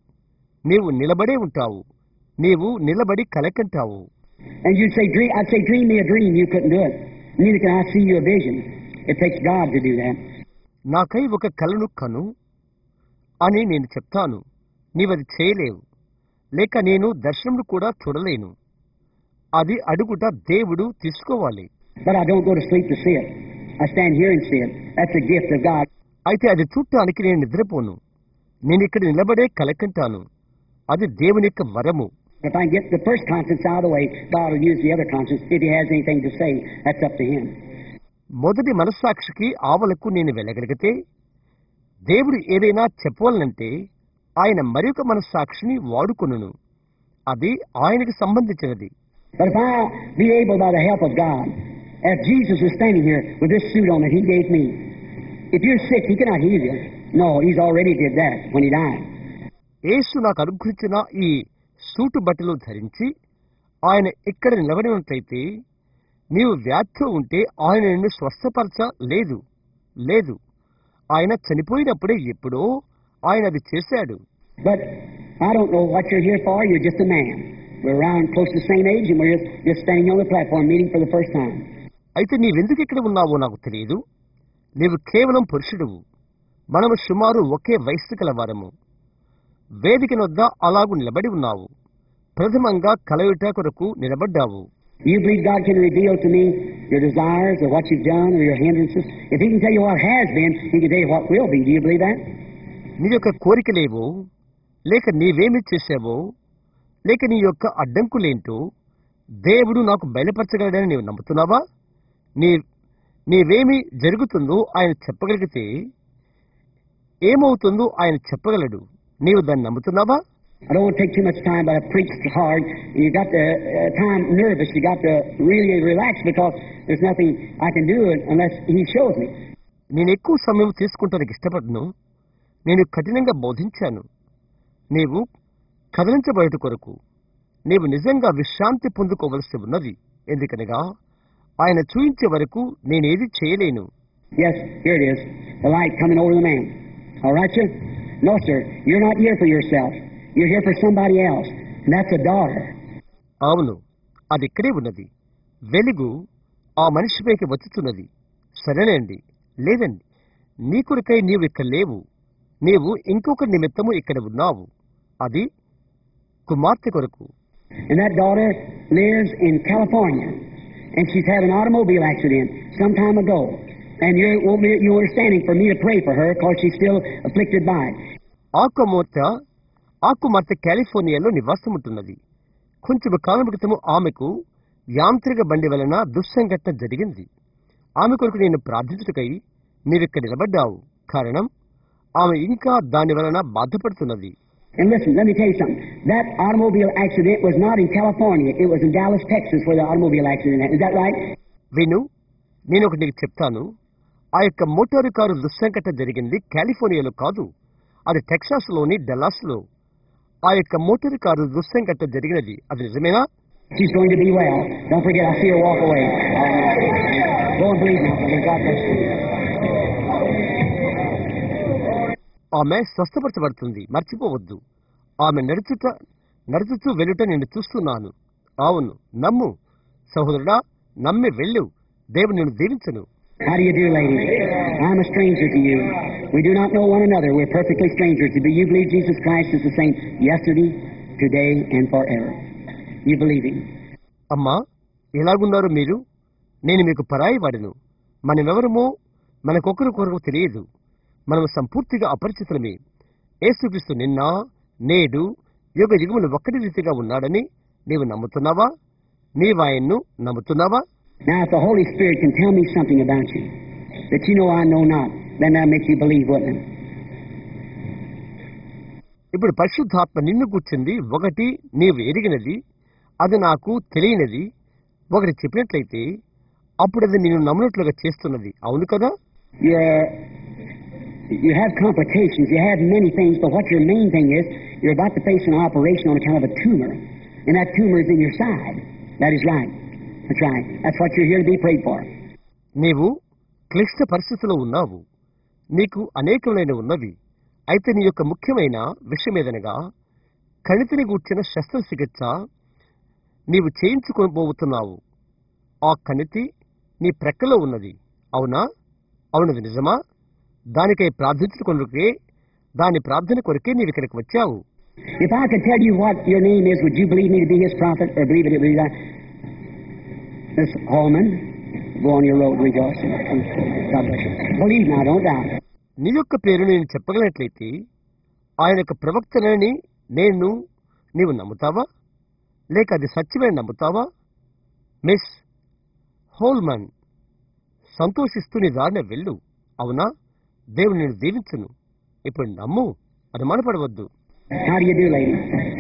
నీవు నిలబడే ఉంటావు. నీవు నిలబడి కలకంటావు. And you'd say, I'd say, dream me a dream. You couldn't do it. Neither can I see you a vision. It takes God to do that. నాకై ఒక కలను కను అని నేను చెప్తాను, నీవది చేయలేవు, లేక నేను దర్శనములు కూడా చూడలేను. అది అడుగుట దేవుడు తీసుకోవాలి. But I don't go to sleep to see it. I stand here and see it. That's a gift of God. అయితే అది చూడటానికి నేను నిద్రపోను, నేను ఇక్కడ నిలబడే కలకంటాను. అది దేవుని యొక్క వరము. If I get the first conscience out of the way, God will use the other conscience. If He has anything to say, that's up to Him. మొదటి మనస్సాక్షికి ఆవలకు నేను వెళ్ళగలిగితే, దేవుడు ఏదైనా చెప్పవాలంటే ఆయన మరొక మనస్సాక్షిని వాడుకొనును. అది ఆయనకు సంబంధించినది. But if I be able by the help of God, as Jesus is standing here with this suit on that He gave me, if you're sick, He cannot heal you. No, He's already did that when He died. యేసు నాకు అనుగ్రహించిన ఈ suit బట్టలు ధరించి ఆయన ఇక్కడ నిలబడినట్లయితే, నీవు వ్యాధితో ఉంటే ఆయన నిన్ను స్వస్థపరచ లేదు. లేదు, ఆయన చనిపోయినప్పుడే ఎప్పుడో ఆయన అది చేశాడు. But I don't know what you're here for. You're just a man. We're around close to the same age and we're just standing on the platform meeting for the first time. అయితే నీవెందుకు ఇక్కడ ఉన్నావో నాకు తెలియదు. నీవు కేవలం పురుషుడువు. మనము సుమారు ఒకే వయస్సు కలవారము. వేదిక వద్ద అలాగు నిలబడి ఉన్నావు. ప్రథమంగా కలయుట కొరకు నిలబడ్డావు. You believe God can reveal to me your desires or what you've done or your hindrances? If He can tell you what has been, He can tell you what will be. Do you believe that? నీ యొక్క కోరికలేవో, లేక నీవేమి చేశావో, లేక నీ యొక్క అడ్డంకులేంటో దేవుడు నాకు బయలుపరచగలడని నీవు నమ్ముతున్నావా? నీవేమి జరుగుతుందో ఆయన చెప్పగలిగితే ఏమవుతుందో ఆయన చెప్పగలడు. నీవు దాన్ని నమ్ముతున్నావా? I don't want to take too much time, but I preached hard. You got the time nervous. You got to really relax because there's nothing I can do unless He shows me. నేను ఎక్కువ సమయం తీసుకుంటానికి ఇష్టపడను. నేను కఠినంగా బోధించాను. నీవు కదలించబడట కొరకు నీవు నిజంగా విశ్రాంతి పొందుకోవలసి ఉన్నది. ఎందుకనగా ఆయన చూయించే వరకు నేనేది చేయలేను. Yes, here it is. The light coming over the man. All right, sir? No, sir. You're not here for yourself. You're here for somebody else. And that's a daughter. అవును, అది ఇక్కడే ఉన్నది. వెలుగు ఆ మనిషిపైకి వచ్చుతున్నది. సరేనండి. లేదండి, నీ కొరకై నీవు ఇక్కడ లేవు. నీవు ఇంకొక నిమిత్తము ఇక్కడ ఉన్నావు. అది కుమార్తె కొరకు. And that daughter lives in California. And she's had an automobile accident some time ago. And you were standing for me to pray for her because she's still afflicted by it. ఆ కుమార్తె కాలిఫోర్నియాలో నివాసం ఉంటున్నది. కొంచెం కాలం క్రితము ఆమెకు యాంత్రిక బండి వలన దుస్సంఘటన జరిగింది. ఆమె కొరకు నేను ప్రార్థించుటకై నీవిక్కడ నిలబడ్డావు. కారణం ఆమె ఇంకా దాని వలన బాధపడుతున్నది. And listen, let me tell you something. That automobile accident was not in California. It was in Dallas, Texas, where the automobile accident happened. Is that right? విను, నేను ఒకటి నీకు చెప్తాను. ఆ యొక్క మోటారు కారు దుస్సంఘటన జరిగింది కాలిఫోర్నియాలో కాదు, అది టెక్సాస్లోని డల్లాస్లో. ఆ యొక్క మోటారు కారు దుస్సంఘటన జరిగినది. అది నిజమేనా? She's going to be well. Don't forget, I see her walk away. Go and believe now. God bless you. ఆమె స్వస్థపరచబడుతుంది. మర్చిపోవద్దు. ఆమె నడుచుతూ వెళ్ళుట నేను చూస్తున్నాను. అవును, నమ్ము సహోదరుడా, నమ్మి వెళ్ళు. దేవుడు నిన్ను దీవించును. How do you do, lady? I'm a stranger to you. We do not know one another. We're perfectly strangers. Do you believe Jesus Christ is the same yesterday, today, and forever? You believe Him? అమ్మా, ఎలాగున్నారు మీరు? నేను మీకు పరాయి వాడను. మనమెవరమో మనకొకరికొకరు తెలియదు. మనము సంపూర్తిగా అపరిచితులమే. యేసుక్రీస్తు నిన్న, నేడు, యుగ యుగములు ఒక్కటి రీతిగా ఉన్నాడని నీవు నమ్ముతున్నావా? నీవాయన్ను నమ్ముతున్నావా? Now, if the Holy Spirit can tell me something about you that you know I know not, then that makes you believe, wouldn't it? ఇప్పుడు పరిశుద్ధాత్మ నిన్ను కూర్చుంది ఒకటి నీవు ఎరిగినది, అది నాకు తెలియనిది ఒకటి చెప్పినట్లయితే అప్పుడు అది నేను నమ్మినట్లుగా చేస్తున్నది. అవును కదా? You have complications. You have many things, but what your main thing is, you're about to face an operation on account of a tumor, and that tumor is in your side. That is right. That's right. That's what you're here to be prayed for. నీవు క్లిష్ట పరిస్థితిలో ఉన్నావు. నీకు అనేకమైన ఉన్నవి. అయితే నీ యొక్క ముఖ్యమైన విషయం ఏదనగా కణితిని గూర్చిన శస్త్రచికిత్స నీవు చేయించుకోబోతున్నావు. ఆ కణితి నీ ప్రక్కలో ఉన్నది. అవునా? అవునది నిజమా? దానికై ప్రార్థించిన కొరకే, దాని ప్రార్థన కొరకే నీవు ఇక్కడికి వచ్చావు. If I could tell you what your name is, would you believe me to be his prophet, or believe it to be that? Miss Holman, go on your road rejoicing. God bless you. Believe now, don't doubt. నీ యొక్క పేరు నేను చెప్పగలిగినట్లయితే ఆయన యొక్క ప్రవక్తనని నీవు నమ్ముతావా, లేక అది సత్యమని నమ్ముతావా? మిస్ హోల్మన్, సంతోషిస్తూ నీ దారిన వెళ్ళు. అవునా? దేవుడు నిన్ను దీవించును. ఇప్పుడు నమ్ము, అనుమానపడవద్దు. How do you do, lady?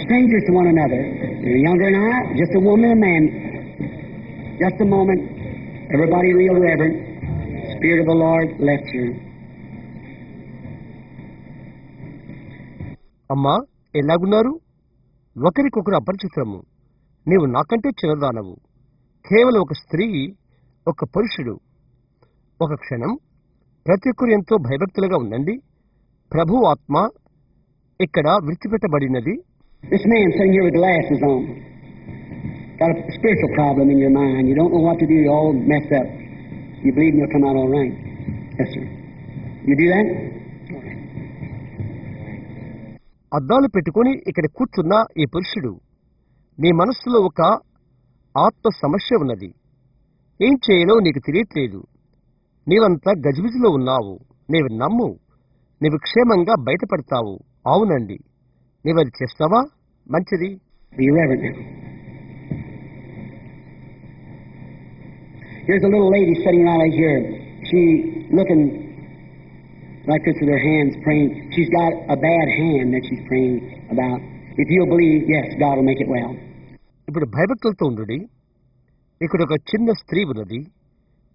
Strangers to one another. You're younger than I, just a woman and a man. Just a moment. Everybody real reverent. Spirit of the Lord left you. అమ్మా, ఎలాగున్నారు? ఒకరికొకరు అపరిచితము. నీవు నాకంటే చిన్నదానవు. కేవలం ఒక స్త్రీ, ఒక పురుషుడు. ఒక క్షణం. ప్రతి ఒక్కరు ఎంతో భయభక్తులుగా ఉండండి. ప్రభు ఆత్మ ఇక్కడ విడిచిపెట్టబడినది. This man sitting here with glasses on. Got a spiritual problem in your mind. You don't know what to do. You're all messed up. You believe you'll come out all right. Yes, sir. You do that? అద్దాలు పెట్టుకుని ఇక్కడ కూర్చున్న ఈ పురుషుడు, నీ మనస్సులో ఒక ఆత్మ సమస్య ఉన్నది. ఏం చేయాలో నీకు తెలియట్లేదు. నీవంతా గజిబిజిలో ఉన్నావు. నీవు నమ్ము, నీవు క్షేమంగా బయటపడతావు. అవునండి, నీవది చేస్తావా? మంచిది. Here's a little lady sitting right here. She looking like this with her hands praying. She's got a bad hand that she's praying about. If you'll believe, yes, God will make it well. ఇప్పుడు భయభక్తులతో ఉండుడి. ఇక్కడ ఒక చిన్న స్త్రీ ఉన్నది.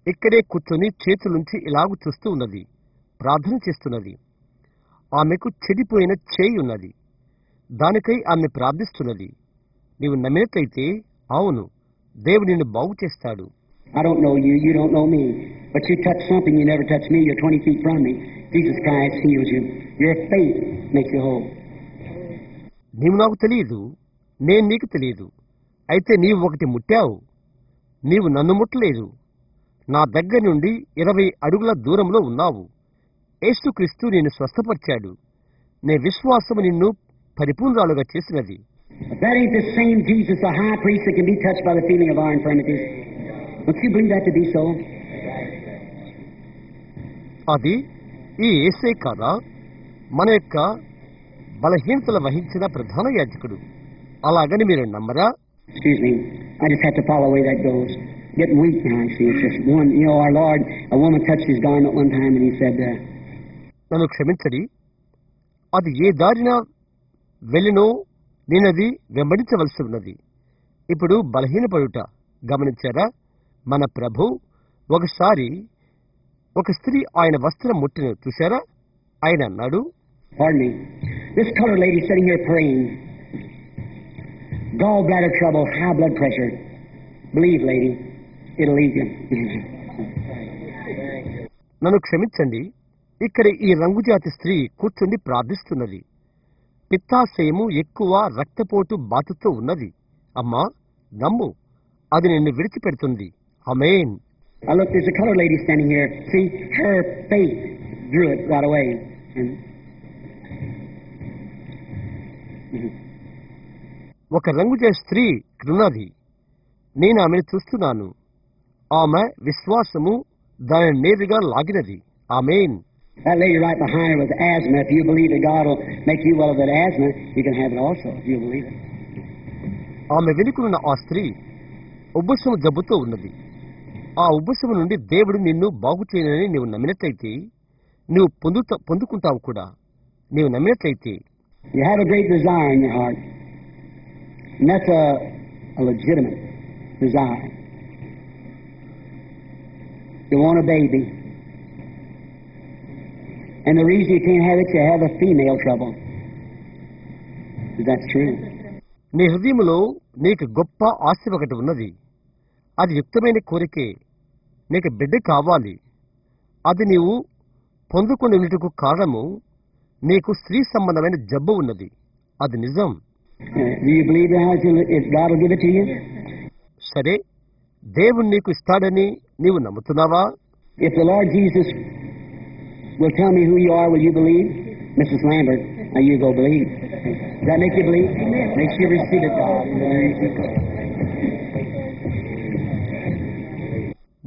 ఇక్కడే కూర్చొని చేతులుంచి ఇలాగు చూస్తూ ఉన్నది. ప్రార్థన చేస్తున్నది. ఆమెకు చెడిపోయిన చేయి ఉన్నది. దానికై ఆమె ప్రార్థిస్తున్నది. నీవు నమ్మినట్లయితే అవును, దేవుడు నిన్ను బాగు చేస్తాడు. I don't know you, you don't know me, but you touch something you never touched me. You're 20 feet from me. Jesus Christ heals you. Your faith makes you whole. నీవు నాకు తెలియదు, నేను నీకు తెలియదు. అయితే నీవు ఒకటి ముట్టావు. నీవు నన్ను ముట్టలేదు. నా దగ్గర నుండి 20 అడుగుల దూరంలో ఉన్నావు. యేసుక్రీస్తు నిన్ను స్వస్థపరిచాడు. నీ విశ్వాసము నిన్ను పరిపూర్ణురాలుగా చేసినది. That ain't the same Jesus, the high priest that can be touched by the feeling of our infirmities. Don't you believe that to be so? అది ఈ యేసే కాదా, మన యొక్క బలహీనతలు వహించిన ప్రధాన యాజకుడు? అలాగని మీరు నమ్మరా? Excuse me, I just have to follow the way that goes. Getting weak now, I see. It's just one, our Lord, a woman touched his garment one time and he said, నన్ను క్షమించడి, అది ఏ దారిన వెళ్ళినో నేనది వెంబడించవలసి ఉన్నది. ఇప్పుడు బలహీనపడుట గమనించారా? మన ప్రభు ఒకసారి ఒక స్త్రీ ఆయన వస్త్రం ముట్టిన చూశారా? ఆయన అన్నాడు, Pardon me. This colored lady sitting here praying. Gallbladder trouble, high blood pressure. Believe, lady, it'll leave you. నన్ను క్షమించండి, ఇక్కడ ఈ రంగుజాతి స్త్రీ కూర్చుండి ప్రార్థిస్తున్నది. పిత్తాశయము ఎక్కువ, రక్తపోటు బాధతో ఉన్నది. అమ్మా, నమ్ము, అది నిన్ను విడిచిపెడుతుంది. ఆమేన్. Look, there's a colored lady standing here. See, her faith drew it right away. ఒక రంగుజాతి స్త్రీ ఇక్కడున్నది. నేను ఆమెను చూస్తున్నాను. ఆమె విశ్వాసము దానిని నేరుగా లాగినది. ఆమేన్. That lady right behind her with asthma. If you believe that God will make you well of that asthma, you can have it also, if you believe it. ఆమె వెనుకనున్న ఆ స్త్రీ ఉబ్బసము జబ్బుతో ఉన్నది. ఆ ఉబ్బసము నుండి దేవుడు నిన్ను బాగు చేయనని నీవు నమ్మినట్లయితే నువ్వు పొందుకుంటావు కూడా. నీవు నమ్మినట్లయితే. You have a great desire in your heart, and that's a legitimate desire. You want a baby, and the reason you can't have it, you have a female trouble. Is that true? నీ హృదయంలో నీకు గొప్ప ఆశ ఒకటి ఉన్నది. అది యుక్తమైన కోరికే. నీకు బిడ్డ కావాలి. అది నీవు పొందుకుని ఉన్నట్టుకు కారణము నీకు స్త్రీ సంబంధమైన జబ్బు ఉన్నది. అది నిజం. Do you believe that if God will give it to you? సరే, దేవుడు నీకు ఇస్తాడని నీవు నమ్ముతున్నావా? If the Lord Jesus will tell me who you are. Will you believe? Mrs. Lambert, now you go believe. Does that make you believe? Makes you receive it, God.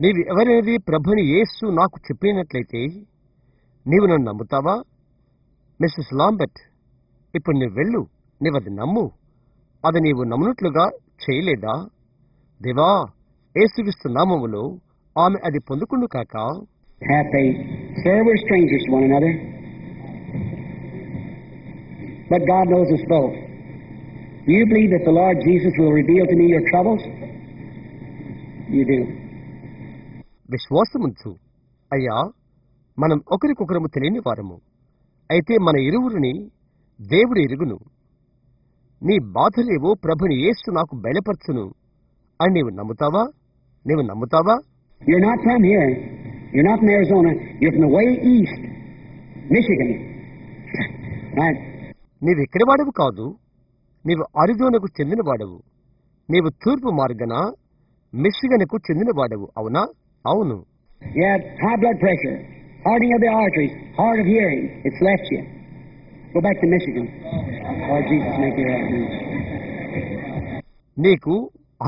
నీవు ఎవరనేది ప్రభుని యేసు నాకు చెప్పినట్లయితే నీవు నన్ను నమ్ముతావా? మిస్సెస్ లాంబెట్, ఇప్పుడు నీవు వెళ్ళు, నీవది నమ్ము. అది నీవు నమ్మునట్లుగా చేయలేదా? దేవా, యేసుక్రీస్తు నామములో ఆమె అది పొందుకుండు కాక. Have faith. Sir, we're strangers to one another. But God knows us both. Do you believe that the Lord Jesus will reveal to me your troubles? You do. విశ్వాసముంచు. అయ్యా, మనం ఒకరికొకరము తెలియని వారము. అయితే మన ఇరువురిని దేవుడు ఎరుగును. నీ బాధలేవో ప్రభుని యేసు నాకు బయలుపరచును అని నీవు నమ్ముతావా? నీవు నమ్ముతావా? You're not from here. You're not from Arizona. You're from the way east. Michigan. Right. నీవు ఎక్కడి వాడవు కాదు. నీవు అరిజోనాకు చెందిన వాడవు. నీవు తూర్పు మార్గన మిషిగన్కు చెందిన వాడవు. అవునా? అవును. You have high blood pressure, hardening of the arteries, hard of hearing. It's left you. Go back to Michigan. Lord Jesus, make your heart move. నీకు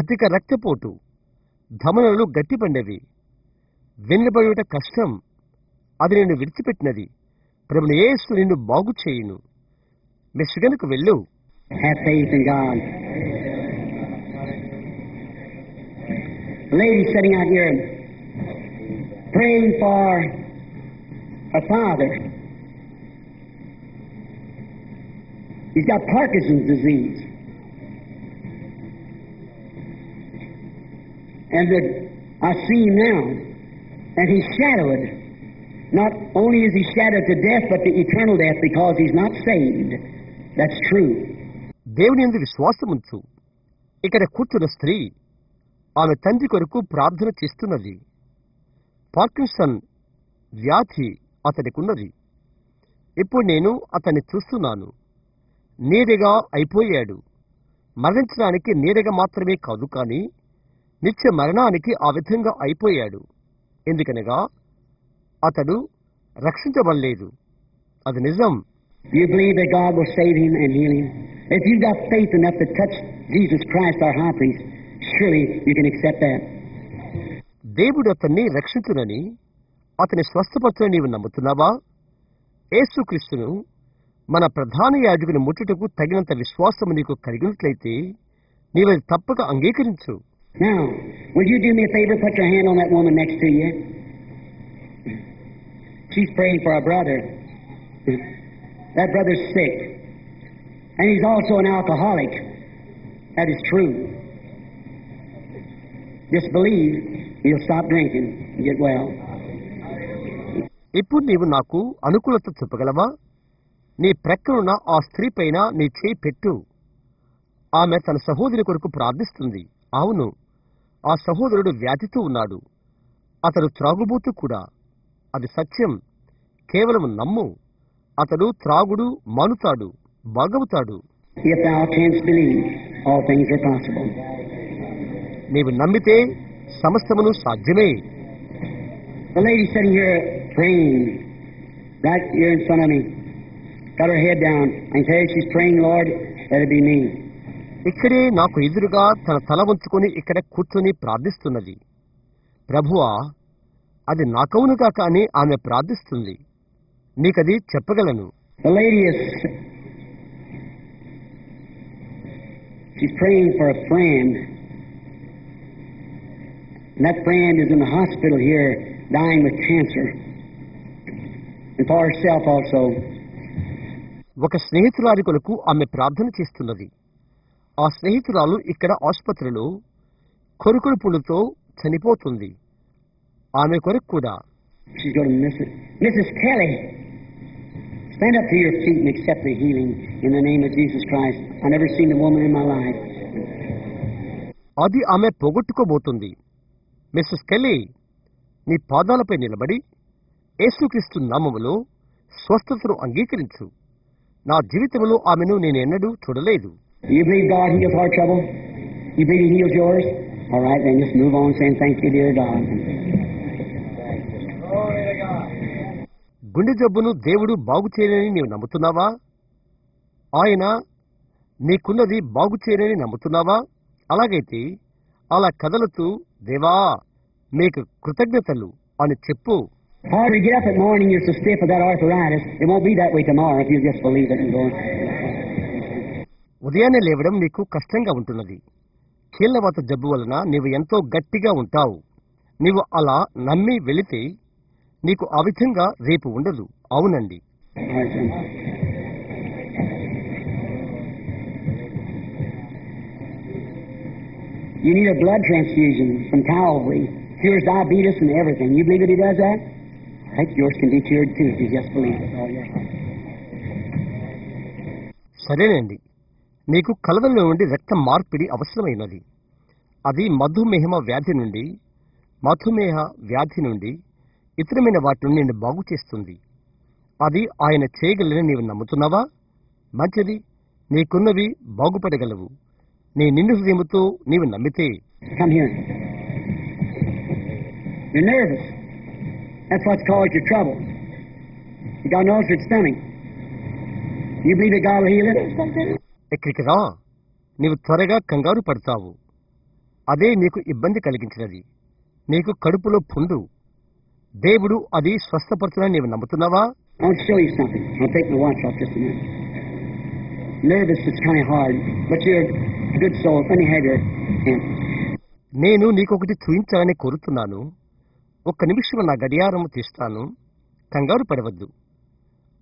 అధిక రక్తపోటు, ధమనులు గట్టిపడినవి, వినబడుట కష్టం, అది నిన్ను విడిచిపెట్టినది. ప్రభుని యేసు నిన్ను బాగు చేయును. మిషిగన్కు వెళ్ళు. Have faith in God. A lady sitting out here praying for a father. He's got Parkinson's disease. And I see him now, and he's shadowed. Not only is he shadowed to death, but to eternal death because he's not saved. That's true. దేవుని యందు విశ్వాసముంచు. ఇక్కడ కూర్చున్న స్త్రీ ఆమె తండ్రి కొరకు ప్రార్థన చేస్తున్నది. పార్కిన్సన్ వ్యాధి అతడికున్నది. ఇప్పుడు నేను అతన్ని చూస్తున్నాను. నీడగా అయిపోయాడు. మరణించడానికి నీడగా మాత్రమే కాదు, కానీ నిత్య మరణానికి ఆ విధంగా అయిపోయాడు. ఎందుకనగా అతడు రక్షించబడలేదు. అది నిజం. You believe that God will save him and heal him? If you've got faith enough to touch Jesus Christ, our high priest, surely you can accept that. దేవుడు అతన్ని రక్షించునని, అతని స్వస్థపరచునని నీవు నమ్ముతున్నావా? యేసుక్రీస్తును మన ప్రధాన యాజకుని ముట్టుటకు తగినంత విశ్వాసము నీకు కలిగినట్లయితే నీవది తప్పక అంగీకరించు. Now, will you do me a favor? Put your hand on that woman next to you. She's praying for a brother. That brother's sick. And he's also an alcoholic. That is true. Just believe he'll stop drinking and get well. ఇప్పుడు నీవు నాకు అనుకూలత చూపగలవా? నీ ప్రక్కనున్న ఆ స్త్రీ పైన నీ చేయి పెట్టు. ఆమె తన సహోదరి కొరకు ప్రార్థిస్తుంది. అవును, ఆ సహోదరుడు వ్యాధితో ఉన్నాడు. అతడు త్రాగుబోతు కూడా. అది సత్యం. కేవలం నమ్ము. అతడు త్రాగుడు మానుతాడు, బాగవుతాడు. If thou canst believe, all things are possible. నీవు నమ్మితే సమస్తమును సాధ్యమే. The lady sitting here praying, right here in front of me, got her head down. I can tell you she's praying, Lord, let it be me. ఇక్కడే నాకు ఎదురుగా తన తల వంచుకొని ఇక్కడ కూర్చొని ప్రార్థిస్తున్నది. ప్రభువా, అది నాకవునుగా కానీ ఆమె ప్రార్థిస్తుంది. నీకది చెప్పగలను. The lady is she's praying for a friend. And that friend is in the hospital here dying with cancer. And for herself also. ఒక స్నేహితురాలి కొరకు ఆమె ప్రార్థన చేస్తున్నది. ఆ స్నేహితురాలు ఇక్కడ ఆసుపత్రిలో కొరుకుడు పుండుతో చనిపోతుంది. ఆమె కొరకు కూడా. She's going to miss it. Mrs. Kelly, stand up to your feet and accept the healing in the name of Jesus Christ. I've never seen a woman in my life. అది ఆమె పోగొట్టుకోబోతుంది. మిస్సెస్ కెల్లీ, నీ పాదాలపై నిలబడి యేసుక్రీస్తు నామములో స్వస్థతను అంగీకరించు. నా జీవితంలో ఆమెను నేనెన్నడూ చూడలేదు. You believe God heals our trouble? You believe He heals yours? All right, then just move on saying, thank you, dear God. గుండె జబ్బును దేవుడు బాగు చేయలేని నీవు నమ్ముతున్నావా? ఆయన నీకున్నది బాగు చేయలేని నమ్ముతున్నావా? అలాగైతే అలా కదలుతూ, దేవా మీకు కృతజ్ఞతలు అని చెప్పు. However, you get up in the morning, you're so stiff with that arthritis, it won't be that way tomorrow if you just believe it and go. ఉదయాన్నే లేవడం నీకు కష్టంగా ఉంటున్నది. కీళ్లవాత జబ్బు వలన నీవు ఎంతో గట్టిగా ఉంటావు. నీవు అలా నమ్మి వెళితే నీకు ఆ విధంగా రేపు ఉండదు. అవునండి. You need a blood transfusion from Calvary. Cures diabetes and everything. You believe that He does that? Right, yours can be cured too if you just believe it. Oh, yes. సరేనండి, నీకు కలవల్లో నుండి రక్త మార్పిడి అవసరమైనది. అది మధుమేహ వ్యాధి నుండి ఇతరమైన వాటి నుండి నిన్ను బాగు చేస్తుంది. అది ఆయన చేయగలని నీవు నమ్ముతున్నావా? మంచిది, నీకున్నవి బాగుపడగలవు. నీ నిండు హృదయముతో నీవు నమ్మితే. Come here. You're nervous. That's what's caused your trouble. You got an ulcer stomach. You believe that God will heal it? ఇక్కడికి రా. నీవు త్వరగా కంగారు పడతావు. అదే నీకు ఇబ్బంది కలిగించినది. నీకు కడుపులో పుండు. దేవుడు అది స్వస్థపరచునని నీవు నమ్ముతున్నావా? I'll show you something. I'll take my watch off just a minute. Nervous is kind of hard, but you're a good soul. Let me have your hand. నేను నీకొకటి చూయించాలని కోరుతున్నాను. ఒక్క నిమిషం నా గడియారము తీస్తాను. కంగారు పడవద్దు.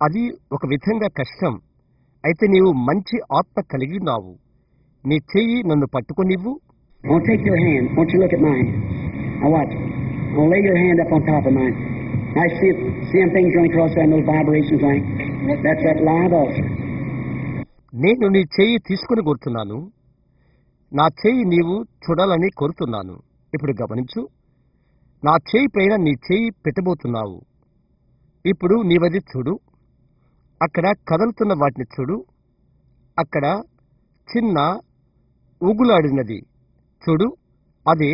అది ఒక విధంగా కష్టం. అయితే నీవు మంచి ఆత్మ కలిగి ఉన్నావు. నీ చెయ్యి నన్ను పట్టుకొనివ్వు. I'll take your hand. Won't you look at mine? Now watch. I'll lay your hand up on top of mine. I see them things running across there and those vibrations like that's that live ulcer. నేను నీ చెయ్యి తీసుకుని కోరుతున్నాను. నా చెయ్యి నీవు చూడాలని కోరుతున్నాను. ఇప్పుడు గమనించు. నా చెయ్యి పైన నీ చెయ్యి పెట్టబోతున్నావు. ఇప్పుడు నీవది చూడు. అక్కడ కదులుతున్న వాటిని చూడు. అక్కడ చిన్న ఊగులాడినది చూడు. అదే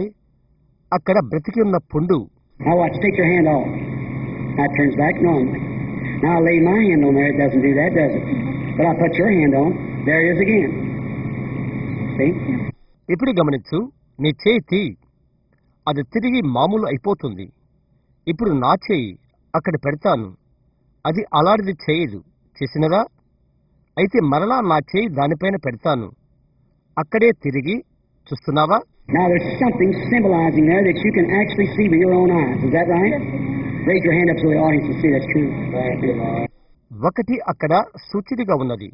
అక్కడ బ్రతికి ఉన్న పుండు. Now watch. Take your hand off. That turns back normally. Now I lay my hand on there. It doesn't do that, does it? But I put your hand on. There it is again. See? ఇప్పుడు గమనించు. నీ చేయి తీ. అది తిరిగి మామూలు అయిపోతుంది. ఇప్పుడు నా చేయి అక్కడ పెడతాను. అది అలాంటిది చేయదు. చేసినదా? అయితే మరలా నా చేయి దానిపైన పెడతాను. అక్కడే తిరిగి. చూస్తున్నావా? Now there's something symbolizing there that you can actually see with your own eyes. Is that right? Raise your hand up so the audience can see that's true. ఒకటి అక్కడ సూచికగా ఉన్నది.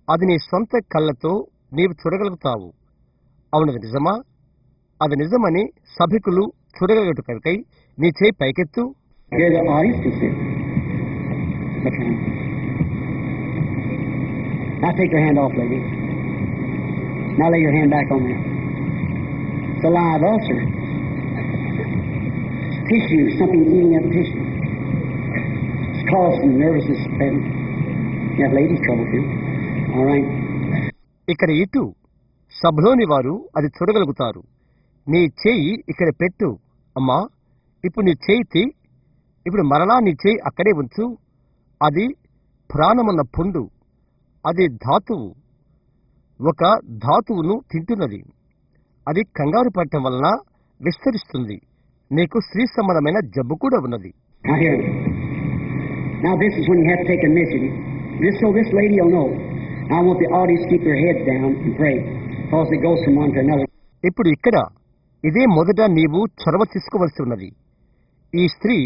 అది నీ సొంత కళ్ళతో నీవు చూడగలుగుతావు. అవునది నిజమా? అది నిజమని సభికులు చూడగలుగుట కనుకై నీ చేయి పైకెత్తు. Here the audience can see. Okay. Now take your hand off, lady. Now lay your hand back on there. It's a live ulcer. It's tissue, something eating up tissue. It's caused some nervousness. You have ladies' trouble too. All right. ఇక్కడ ఇటు సభలోని వారు అది చూడగలుగుతారు. నీ చేయి ఇక్కడ పెట్టు. అమ్మా, ఇప్పుడు నీ చేయి తీ. ఇప్పుడు మరలా నీ చేయి అక్కడే ఉంచు. అది ప్రాణమున్న పుండు. అది ధాతువు. ఒక ధాతువును తింటున్నది. అది కంగారు పడటం వలన విస్తరిస్తుంది. నీకు స్త్రీ సంబంధమైన జబ్బు కూడా ఉన్నది. Now here. Now this is when you have to take initiative. Just so this lady will know. I want the audience to keep their heads down and pray. Because it goes from one to another. ఇప్పుడు ఇక్కడ ఇదే మొదట నీవు చొరవ తీసుకోవలసి ఉన్నది. ఈ స్త్రీ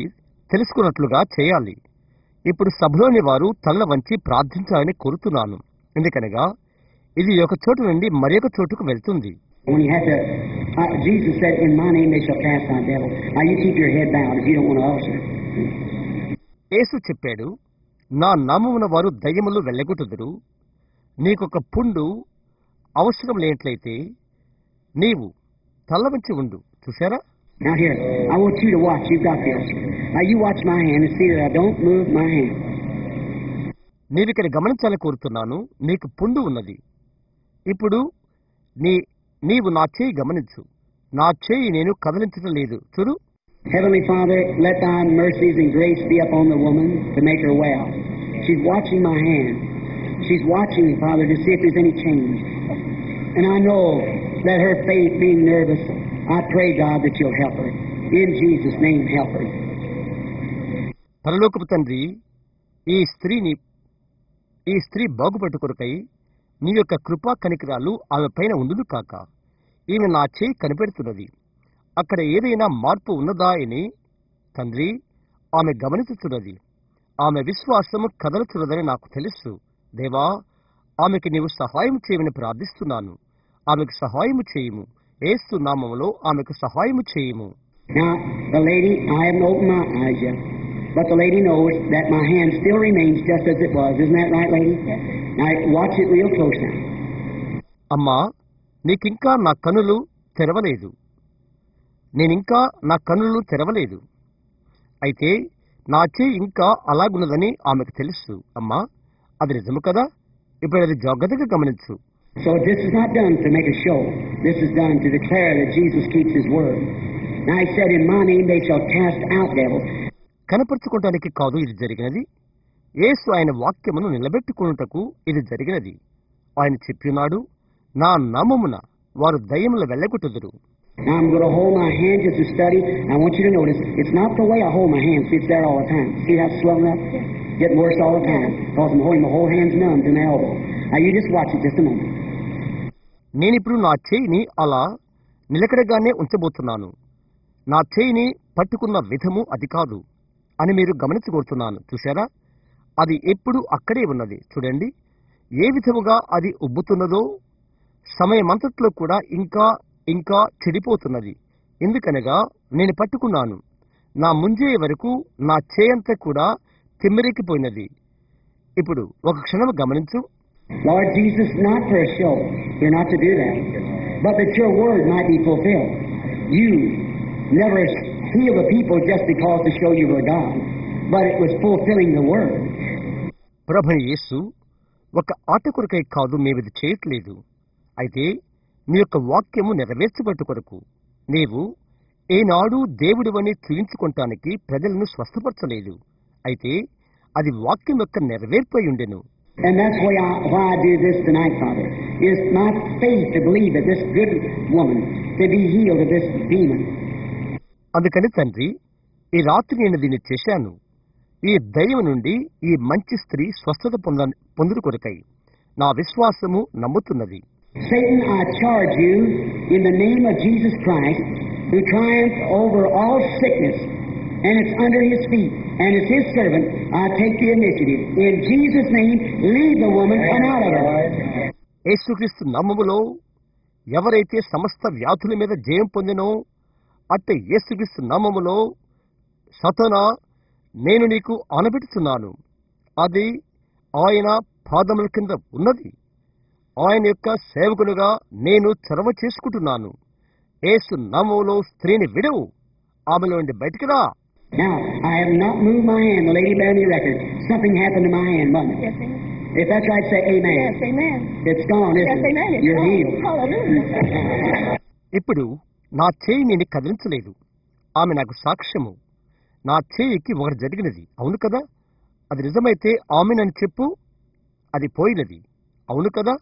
తెలుసుకున్నట్లుగా చేయాలి. ఇప్పుడు సభలోని వారు తల్ల వంచి ప్రార్థించాలని కోరుతున్నాను. ఎందుకనగా ఇది ఒక చోటు నుండి మరొక చోటుకు వెళ్తుంది. When you have to, Jesus said, "In my name they shall cast out devils." Now you keep your head down if you don't want to ulcer. యేసు చెప్పాడు, నా నామమున వారు దయ్యములు వెళ్ళగొట్టుదురు. నీకొక పుండు అవసరం లేనట్లయితే నీవు తల్ల వంచి ఉండు. చూశారా? Now here, I want you to watch. You've got the ulcer. Now you watch my hand and see that I don't move my hand. నీవిక్కడ గమనించాలని కోరుతున్నాను. నీకు పుండు ఉన్నది. ఇప్పుడు నీవు నా చేయి గమనించు. నా చేయి నేను కదిలించడం లేదు. చూడు. Heavenly Father, let thy mercies and grace be upon the woman to make her well. She's watching my hand. She's watching, Father, to see if there's any change. And I know that her faith being nervous, I pray, God, that you'll help her. In Jesus' name, help her. పరలోకపు తండ్రి, ఈ స్త్రీ బాగుపట్టు కొరకై నీ యొక్క కృపా కనికరాలు ఆమె పైన ఉండును కాక. ఈమె నా చేయి కనిపెడుతున్నది. అక్కడ ఏదైనా మార్పు ఉన్నదా అని తండ్రి ఆమె గమనించుతున్నది. ఆమె విశ్వాసము కదలుతున్నదని నాకు తెలుసు. దేవా, ఆమెకి నీవు సహాయం చేయమని ప్రార్థిస్తున్నాను. ఆమెకు సహాయము చేయము. యేసు నామములో ఆమెకు సహాయము చేయము. Now, the lady, I haven't opened my eyes yet, but the lady knows that my hand still remains just as it was. Isn't that right, lady? Now, watch it real close now. అమ్మా, నీకింకా నా కనులు తెరవలేదు. నేనింకా నా కనులు తెరవలేదు. అయితే నా చేయి ఇంకా అలాగున్నదని ఆమెకు తెలుసు. అమ్మా, అది నిజము కదా? ఇప్పుడు అది జాగ్రత్తగా గమనించు. So this is not done to make a show. This is done to declare that Jesus keeps his word. Now he said, in my name they shall cast out devils. కనపరుచుకోవటానికి కాదు ఇది జరిగినది. యేసు ఆయన వాక్యమును నిలబెట్టుకున్నటకు ఇది జరిగినది. ఆయన చెప్పినాడు, నా నామమున వారు దయ్యముల వెళ్ళగొట్టుదురు. Now I'm going to hold my hand just to study. I want you to notice, it's not the way I hold my hand. See, it's there all the time. See that swelling up? Getting worse all the time. Because I'm holding my whole hand's numb to my elbow. Now you just watch it just a moment. నేనిప్పుడు నా చేయిని అలా నిలకడగానే ఉంచబోతున్నాను. నా చేయిని పట్టుకున్న విధము అది కాదు అని మీరు గమనించగోరుతున్నాను. చూశారా? అది ఎప్పుడు అక్కడే ఉన్నది. చూడండి ఏ విధముగా అది ఉబ్బుతున్నదో. సమయమంతట్లో కూడా ఇంకా ఇంకా చెడిపోతున్నది. ఎందుకనగా నేను పట్టుకున్నాను. నా ముంజే వరకు నా చేయంతా కూడా తిమ్మిరెక్కిపోయినది. ఇప్పుడు ఒక క్షణం గమనించు. Lord Jesus, not for a show. You're not to do that. But that your word might be fulfilled. You never heal the people just because to show you were God. But it was fulfilling the word. ప్రభు యేసు, ఒక ఆట కొరకై కాదు మేమిది చేయట్లేదు. అయితే నీ యొక్క వాక్యము నెరవేర్చబట్టు కొరకు నీవు ఏనాడు దేవుడివని చూయించుకుంటానికి ప్రజలను స్వస్థపరచలేదు. అయితే అది వాక్యం యొక్క నెరవేర్పై ఉండెను. And that's why I do this tonight, Father, is my faith to believe that this good woman to be healed of this demon. అందుకని తండ్రి, ఈ రాత్రి నేను దీన్ని చేశాను. ఈ దయ్యం నుండి ఈ మంచి స్త్రీ స్వస్థత పొందుడు కొరకై నా విశ్వాసము నమ్ముతున్నది. Satan, I charge you in the name of Jesus Christ, who triumphed over all sickness, and it's under his feet, and it's his servant, I take the initiative. In Jesus' name, leave the woman and out of her. యేసుక్రీస్తు నామములో ఎవరైతే సమస్త వ్యాధుల మీద జయం పొందినో, అట్టే యేసుక్రీస్తు నామములో సతనా, నేను నీకు ఆనబెట్టుచున్నాను. అది ఆయన పాదముల కింద ఉన్నది. ఆయన యొక్క సేవకులుగా నేను చొరవ చేసుకుంటున్నాను. యేసు నామములో స్త్రీని విడవు, ఆమెలో నుండి బయటికి రా. Now, I have not moved my hand. The lady bear me record. Something happened to my hand, wasn't it? Yes, amen. If that's right, say amen. Yes, amen. It's gone, isn't Yes, amen. it? It's You're gone. healed. Hallelujah. ఇప్పుడు నా చేయి నేను కదిలించలేదు. ఆమె నాకు సాక్ష్యము. నా చేయికి ఒకటి జరిగినది. అవును కదా? అది నిజమైతే ఆమెనని చెప్పు. అది పోయినది. అవును కదా?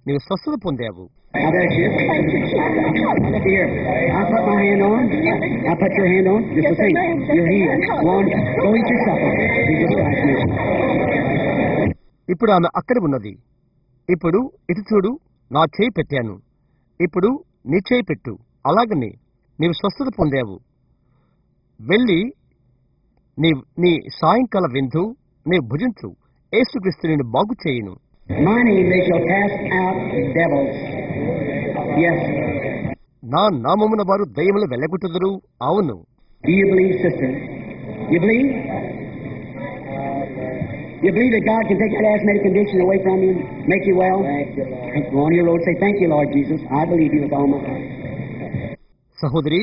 నీవు స్వస్థత పొందావు. Now there's you. Here, I put my hand on. I put your hand on. Just the same. You're healed. One, go eat your supper. Jesus Christ name. ఇప్పుడు ఆమె అక్కడ ఉన్నది. ఇప్పుడు ఇటు చూడు, నా చేయి పెట్టాను. ఇప్పుడు నీ చేయి పెట్టు. అలాగనే నీవు స్వస్థత పొందావు. వెళ్ళి నీ సాయంకాల విందు నీవు భుజించు. యేసుక్రీస్తు నిన్ను బాగు చేయును. My name they shall cast out devils. Yes. నా నామమున వారు దయ్యములు వెళ్ళగొట్టుదురు. అవును. Do you believe, sister? You believe? You believe that God can take that asthmatic condition away from you, make you well? Go on your road, say, thank you, Lord Jesus. I believe you with all my heart. సహోదరి,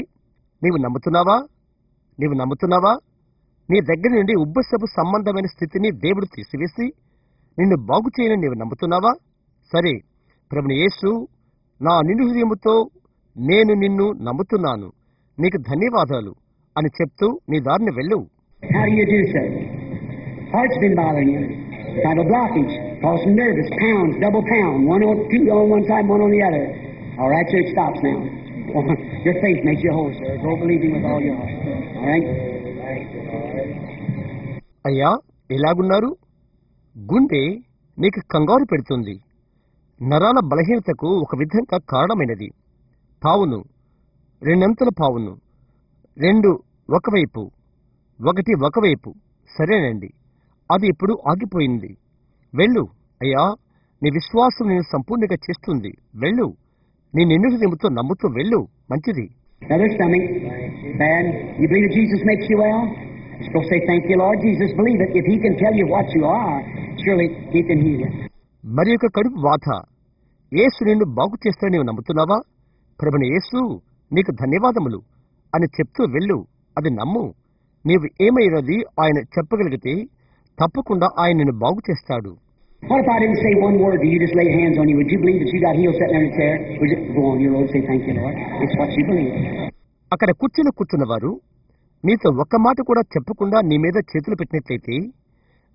నీవు నమ్ముతున్నావా? నీవు నమ్ముతున్నావా? నీ దగ్గర నుండి ఉబ్బసపు సంబంధమైన స్థితిని దేవుడు తీసివేసి నిన్ను బాగు చేయని నీవు నమ్ముతున్నావా? సరే, ప్రభుని యేసు, నా నిండు హృదయముతో నేను నిన్ను నమ్ముతున్నాను. నీకు ధన్యవాదాలు. అని చెప్తూ నీ దారిని వెళ్ళు. How do you do, sir? Heart's been bothering you. Kind of blockage. Causing nervous. Pounds, double pound. One on two on one side, one on the other. All right, sir, it stops now. Your faith makes you whole, sir. Go believing with all your heart. All right? అయ్యా, ఎలాగున్నారు? గుండె నీకు కంగారు పెడుతుంది. నరాల బలహీనతకు ఒక విధంగా కారణమైనది. పావును, రెండంతల పావును, రెండు ఒకవైపు, ఒకటి ఒకవైపు. సరేనండి, అది ఇప్పుడు ఆగిపోయింది. వెళ్ళు అయ్యా, నీ విశ్వాసం నేను సంపూర్ణంగా చేస్తుంది. వెళ్ళు, నీ నిన్ను నిమితో నమ్ముతూ వెళ్ళు. మంచిది. Now there's something bad. You believe that Jesus makes you well? Just go say, thank you, Lord Jesus. Believe it. If He can tell you what you are, surely He can heal you. మరి యొక్క కడుపు బాధ, యేసు నిన్ను బాగు చేస్తాడని నీవు నమ్ముతున్నావా? ప్రభుని యేసు నీకు ధన్యవాదములు అని చెప్తూ వెళ్ళు. అది నమ్ము. నీవు ఏమైనది ఆయన చెప్పగలిగితే తప్పకుండా ఆయన నిన్ను బాగు చేస్తాడు. What if I didn't say one word to you, just lay hands on you? Would you believe that you got healed sitting there in a chair? Would you go on your road and say, thank you, Lord? It's what you believe. అక్కడ కూర్చున్నవారు నీతో ఒక్క మాట కూడా చెప్పకుండా నీ మీద చేతులు పెట్టినట్లయితే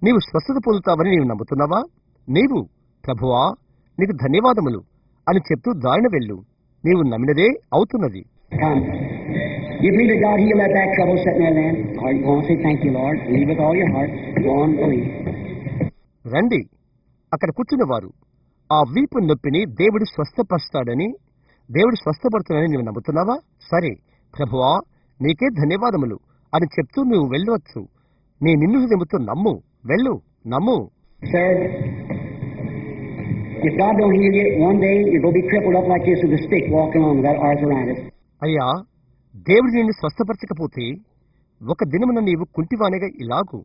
నీవు స్వస్థత పొందుతావని నీవు నమ్ముతున్నావా? నీవు ప్రభువా నీకు ధన్యవాదములు అని చెప్తూ దారిన వెళ్ళు. నీవు నమ్మినదే అవుతున్నది. Come. You believe that God healed that back trouble sitting there then? Or you go on and say, thank you, Lord. Believe with all your heart. Go on, believe. రండి. అక్కడ కూర్చున్నవారు ఆ వీపు నొప్పిని దేవుడు స్వస్థపరుస్తాడని, దేవుడు స్వస్థపడుతున్నాడని నీవు నమ్ముతున్నావా? సరే ప్రభువా నీకే ధన్యవాదములు అని చెప్తూ నువ్వు వెళ్ళవచ్చు. నీ నిన్ను నిమిత్తం నమ్ము. వెళ్ళు, నమ్ము. Sir, if God don't heal you, one day you're going to be crippled up like this with a stick walking along with that arthritis. అయ్యా, దేవుడు నిన్ను స్వస్థపరచకపోతే ఒక దినమున నీవు కుంటివానిగా ఇలాగు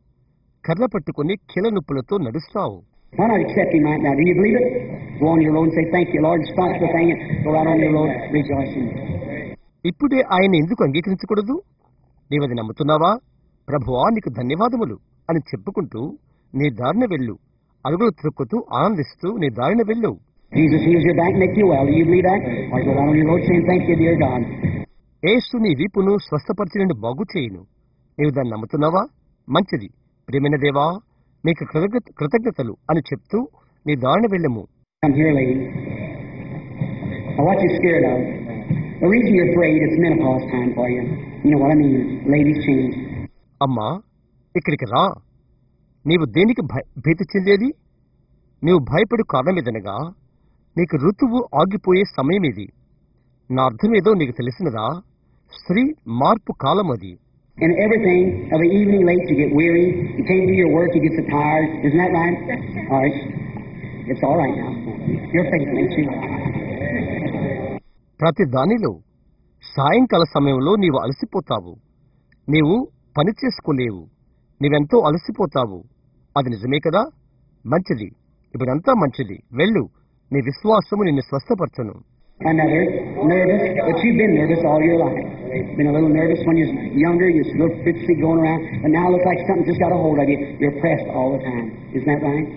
కర్ర పట్టుకుని కీళ్ళ నొప్పులతో నడుస్తావు. Why not accept Him right now? Do you believe it? Go on your road and say, thank you, Lord. Stop the thing and go right on your road rejoicing. ఇప్పుడే ఆయన ఎందుకు అంగీకరించకూడదు? నీవది నమ్ముతున్నావా? ప్రభువా నీకు ధన్యవాదములు అని చెప్పుకుంటూ నీ దారిన వెళ్ళు. అడుగులు త్రొక్కుతూ ఆనందిస్తూ నీ దారిన వెళ్ళు. Jesus heals your back and make you well. Do you believe that? Or go right on your road saying, thank you, dear God. యేసు నీ వీపును స్వస్థపరిచి నిన్ను బాగు చేయును. నీవు దాన్ని నమ్ముతున్నావా? మంచిది. ప్రియమైన దేవా నీకు కృతజ్ఞతలు అని చెప్తూ నీ దారిన వెళ్ళము. Come here, lady. Now what you scared of? The reason you're afraid, it's menopause time for you. You know what I mean? Ladies change. అమ్మా, ఇక్కడికి రా. నీవు దేనికి భీతి చెందేది? నీవు భయపడు కారణమేదనగా నీకు ఋతువు ఆగిపోయే సమయం ఇది. నా అర్థమేదో నీకు తెలిసినదా? స్త్రీ మార్పు కాలం అది. And everything of the evening late you get weary. You can't do your work, you get so tired. Isn't that right? All right. It's all right now. Your faith makes you. ప్రతి దానిలో సాయంకాల సమయంలో నీవు అలసిపోతావు. నీవు పని చేసుకోలేవు. నీవెంతో అలసిపోతావు. అది నిజమే కదా? మంచిది. ఇప్పుడంతా మంచిది. వెళ్ళు. నీ విశ్వాసము నిన్ను స్వస్థపరచును. Another, nervous, but you've been nervous all your life. Been a little nervous when you're younger, you're a little fidgety going around, but now it looks like something just got a hold of you. You're pressed all the time. Isn't that right?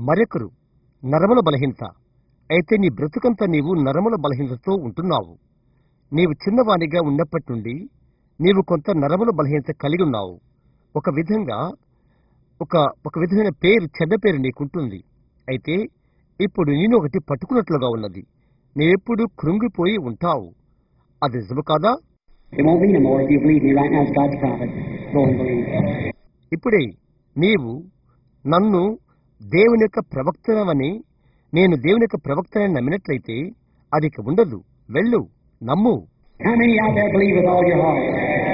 మరొకరు నరముల బలహీనత. అయితే నీ బ్రతుకంతా నీవు నరముల బలహీనతతో ఉంటున్నావు. నీవు చిన్నవానిగా ఉన్నప్పటి నుండి నీవు కొంత నరముల బలహీనత కలిగి ఉన్నావు. ఒక విధమైన పేరు, చెడ్డ పేరు నీకుంటుంది. అయితే ఇప్పుడు నేను ఒకటి పట్టుకున్నట్లుగా ఉన్నది. నీవెప్పుడు కృంగిపోయి ఉంటావు. అది నిజము కాదా? ఇప్పుడే నీవు నన్ను దేవుని యొక్క ప్రవక్తనని, నేను దేవుని యొక్క ప్రవక్తనని నమ్మినట్లయితే అది ఇక ఉండదు. వెళ్ళు, నమ్ము. How many out there believe with all your heart?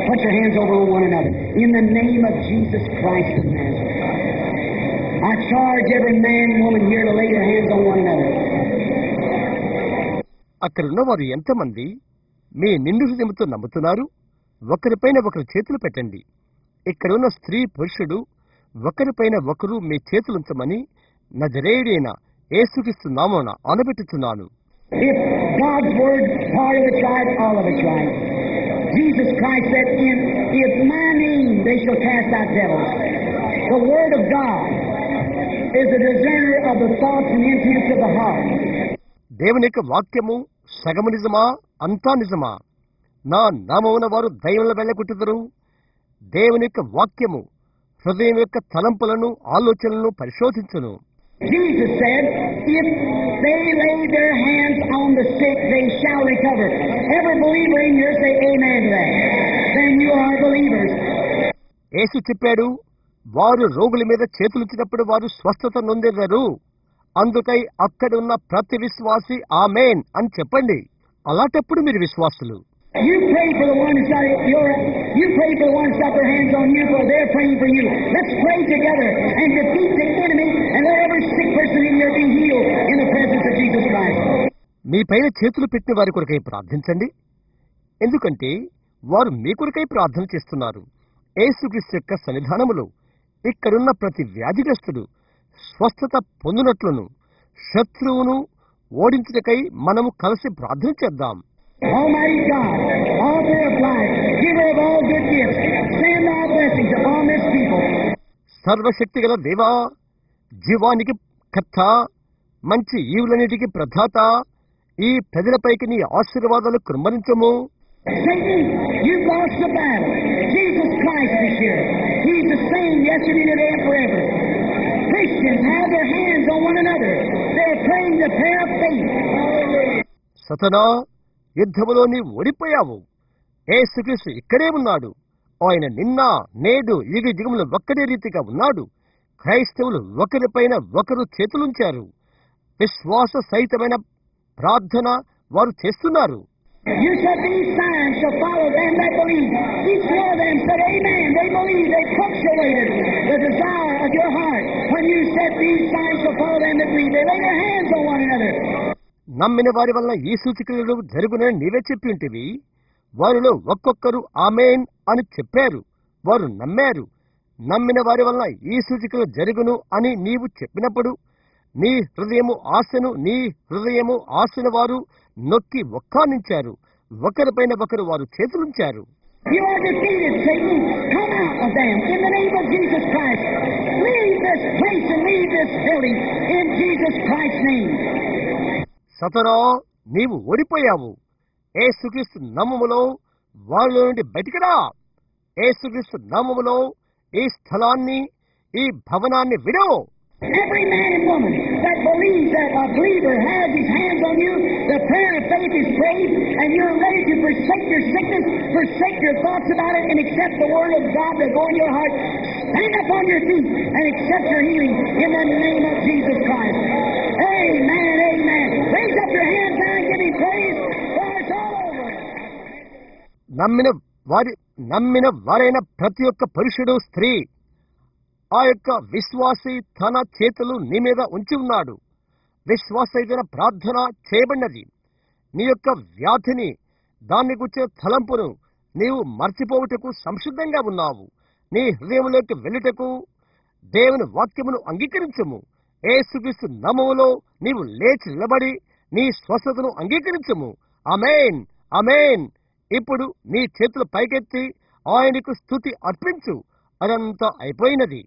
Put your hands over one another. In the name of Jesus Christ of Nazareth, I charge every man and woman here to lay your hands on one another. అక్కడున్న వారు ఎంతమంది మీ నిండు హృదయంతో నమ్ముతున్నారు? ఒకరిపైన ఒకరు చేతులు పెట్టండి. ఇక్కడున్న స్త్రీ పురుషుడు ఒకరిపైన ఒకరు మీ చేతులుంచమని నజరేయుడైన యేసుక్రీస్తు నామమున ఆనబెట్టుచున్నాను. If God's word part of it's right, all of it's right. Jesus Christ said, "In my name they shall cast out devils." The word of God is a discerner of the thoughts and intents of the heart. దేవుని యొక్క వాక్యము సగము నిజమా, అంతా నిజమా? నా నామమున వారు దయ్యములను వెళ్ళగొట్టుదురు. దేవుని యొక్క వాక్యము హృదయం యొక్క తలంపులను ఆలోచనలను పరిశోధించును. Jesus said, if they lay their hands on the sick, they shall recover. Every believer in here say amen to that. Then you are believers. యేసు చెప్పాడు, వారు రోగుల మీద చేతులుచ్చినప్పుడు వారు స్వస్థత నొందెదరు. అందుకై అక్కడ ఉన్న ప్రతి విశ్వాసి ఆమేన్ అని చెప్పండి. అలాంటప్పుడు మీరు విశ్వాసులు. You pray for the ones that you pray for the ones that their hands on you, for they're praying for you. Let's pray together and defeat the enemy and let every sick person in here be healed in the presence of Jesus Christ. మీ పైన చేతులు పెట్టిన వారి కొరకై ప్రార్థించండి. ఎందుకంటే వారు మీ కొరకై ప్రార్థన చేస్తున్నారు. యేసుక్రీస్తు యొక్క సన్నిధానములో ఇక్కడున్న ప్రతి వ్యాధిగ్రస్తుడు స్వస్థత పొందినట్లును శత్రువును ఓడించుటకై మనము కలిసి ప్రార్థన చేద్దాం. Almighty God, author of life, giver of all good gifts, send thy blessings upon this people. సర్వశక్తి గల దేవా, జీవానికి కర్త, మంచి ఈవులన్నిటికీ ప్రదాత, ఈ ప్రజలపైకి నీ ఆశీర్వాదాలు కుమ్మరించము. Satan, you've lost the battle. Jesus Christ is here. He's the same yesterday, today, and forever. Christians have their hands on one another. They're praying the prayer of faith. సతనా, యుద్ధములో నీవు ఓడిపోయావు. యేసుక్రీస్తు ఇక్కడే ఉన్నాడు. ఆయన నిన్న నేడు యుగ యుగములు ఒక్కడే రీతిగా ఉన్నాడు. క్రైస్తవులు ఒకరిపైన ఒకరు చేతులుంచారు. విశ్వాస సహితమైన ప్రార్థన వారు చేస్తున్నారు. You said these signs shall follow them that believe. Each one of them said amen. They believe. They punctuated the desire of your heart. When you said these signs shall follow them that believe, they laid their hands on one another. నమ్మిన వారి వలన ఈ సూచనలు జరుగునని నీవే చెప్పి ఉంటివి. వారిలో ఒక్కొక్కరు ఆమేన్ అని చెప్పారు. వారు నమ్మారు. నమ్మిన వారి వలన ఈ సూచనలు జరుగును అని నీవు చెప్పినప్పుడు నీ హృదయము ఆశను వారు నొక్కి ఒక్కానించారు. ఒకరిపైన ఒకరు వారు చేతులుంచారు. You are defeated, Satan. Come out of them in the name of Jesus Christ. Leave this place and leave this building in Jesus Christ's name. సతనా, నీవు ఓడిపోయావు. యేసుక్రీస్తు నామములో వారిలో నుండి బయటికి రా. యేసుక్రీస్తు నామములో ఈ స్థలాన్ని, ఈ భవనాన్ని విడు. Every man and woman that believes that a believer has his hands on you, the prayer of faith is prayed, and you're ready to forsake your sickness, forsake your thoughts about it, and accept the word of God that go in your heart. Stand up on your feet and accept your healing in the name of Jesus Christ. Amen, amen. Raise up your hands now and give him praise, for it's all over. నమ్మిన వారైన ప్రతి ఒక్క పురుషుడు, స్త్రీ, ఆ యొక్క విశ్వాసి తన చేతులు నీ మీద ఉంచి ఉన్నాడు. విశ్వాసైన ప్రార్థన చేయబడినది. నీ యొక్క వ్యాధిని, దాన్ని గుర్చిన తలంపును నీవు మర్చిపోవుటకు సంసిద్ధంగా ఉన్నావు. నీ హృదయంలోకి వెళ్ళుటకు దేవుని వాక్యమును అంగీకరించుము. యేసుక్రీస్తు నామములో నీవు లేచి నిలబడి నీ స్వస్థతను అంగీకరించుము. ఆమేన్, ఆమేన్. ఇప్పుడు నీ చేతులు పైకెత్తి ఆయనకు స్తుతి అర్పించు. అదంతా అయిపోయినది.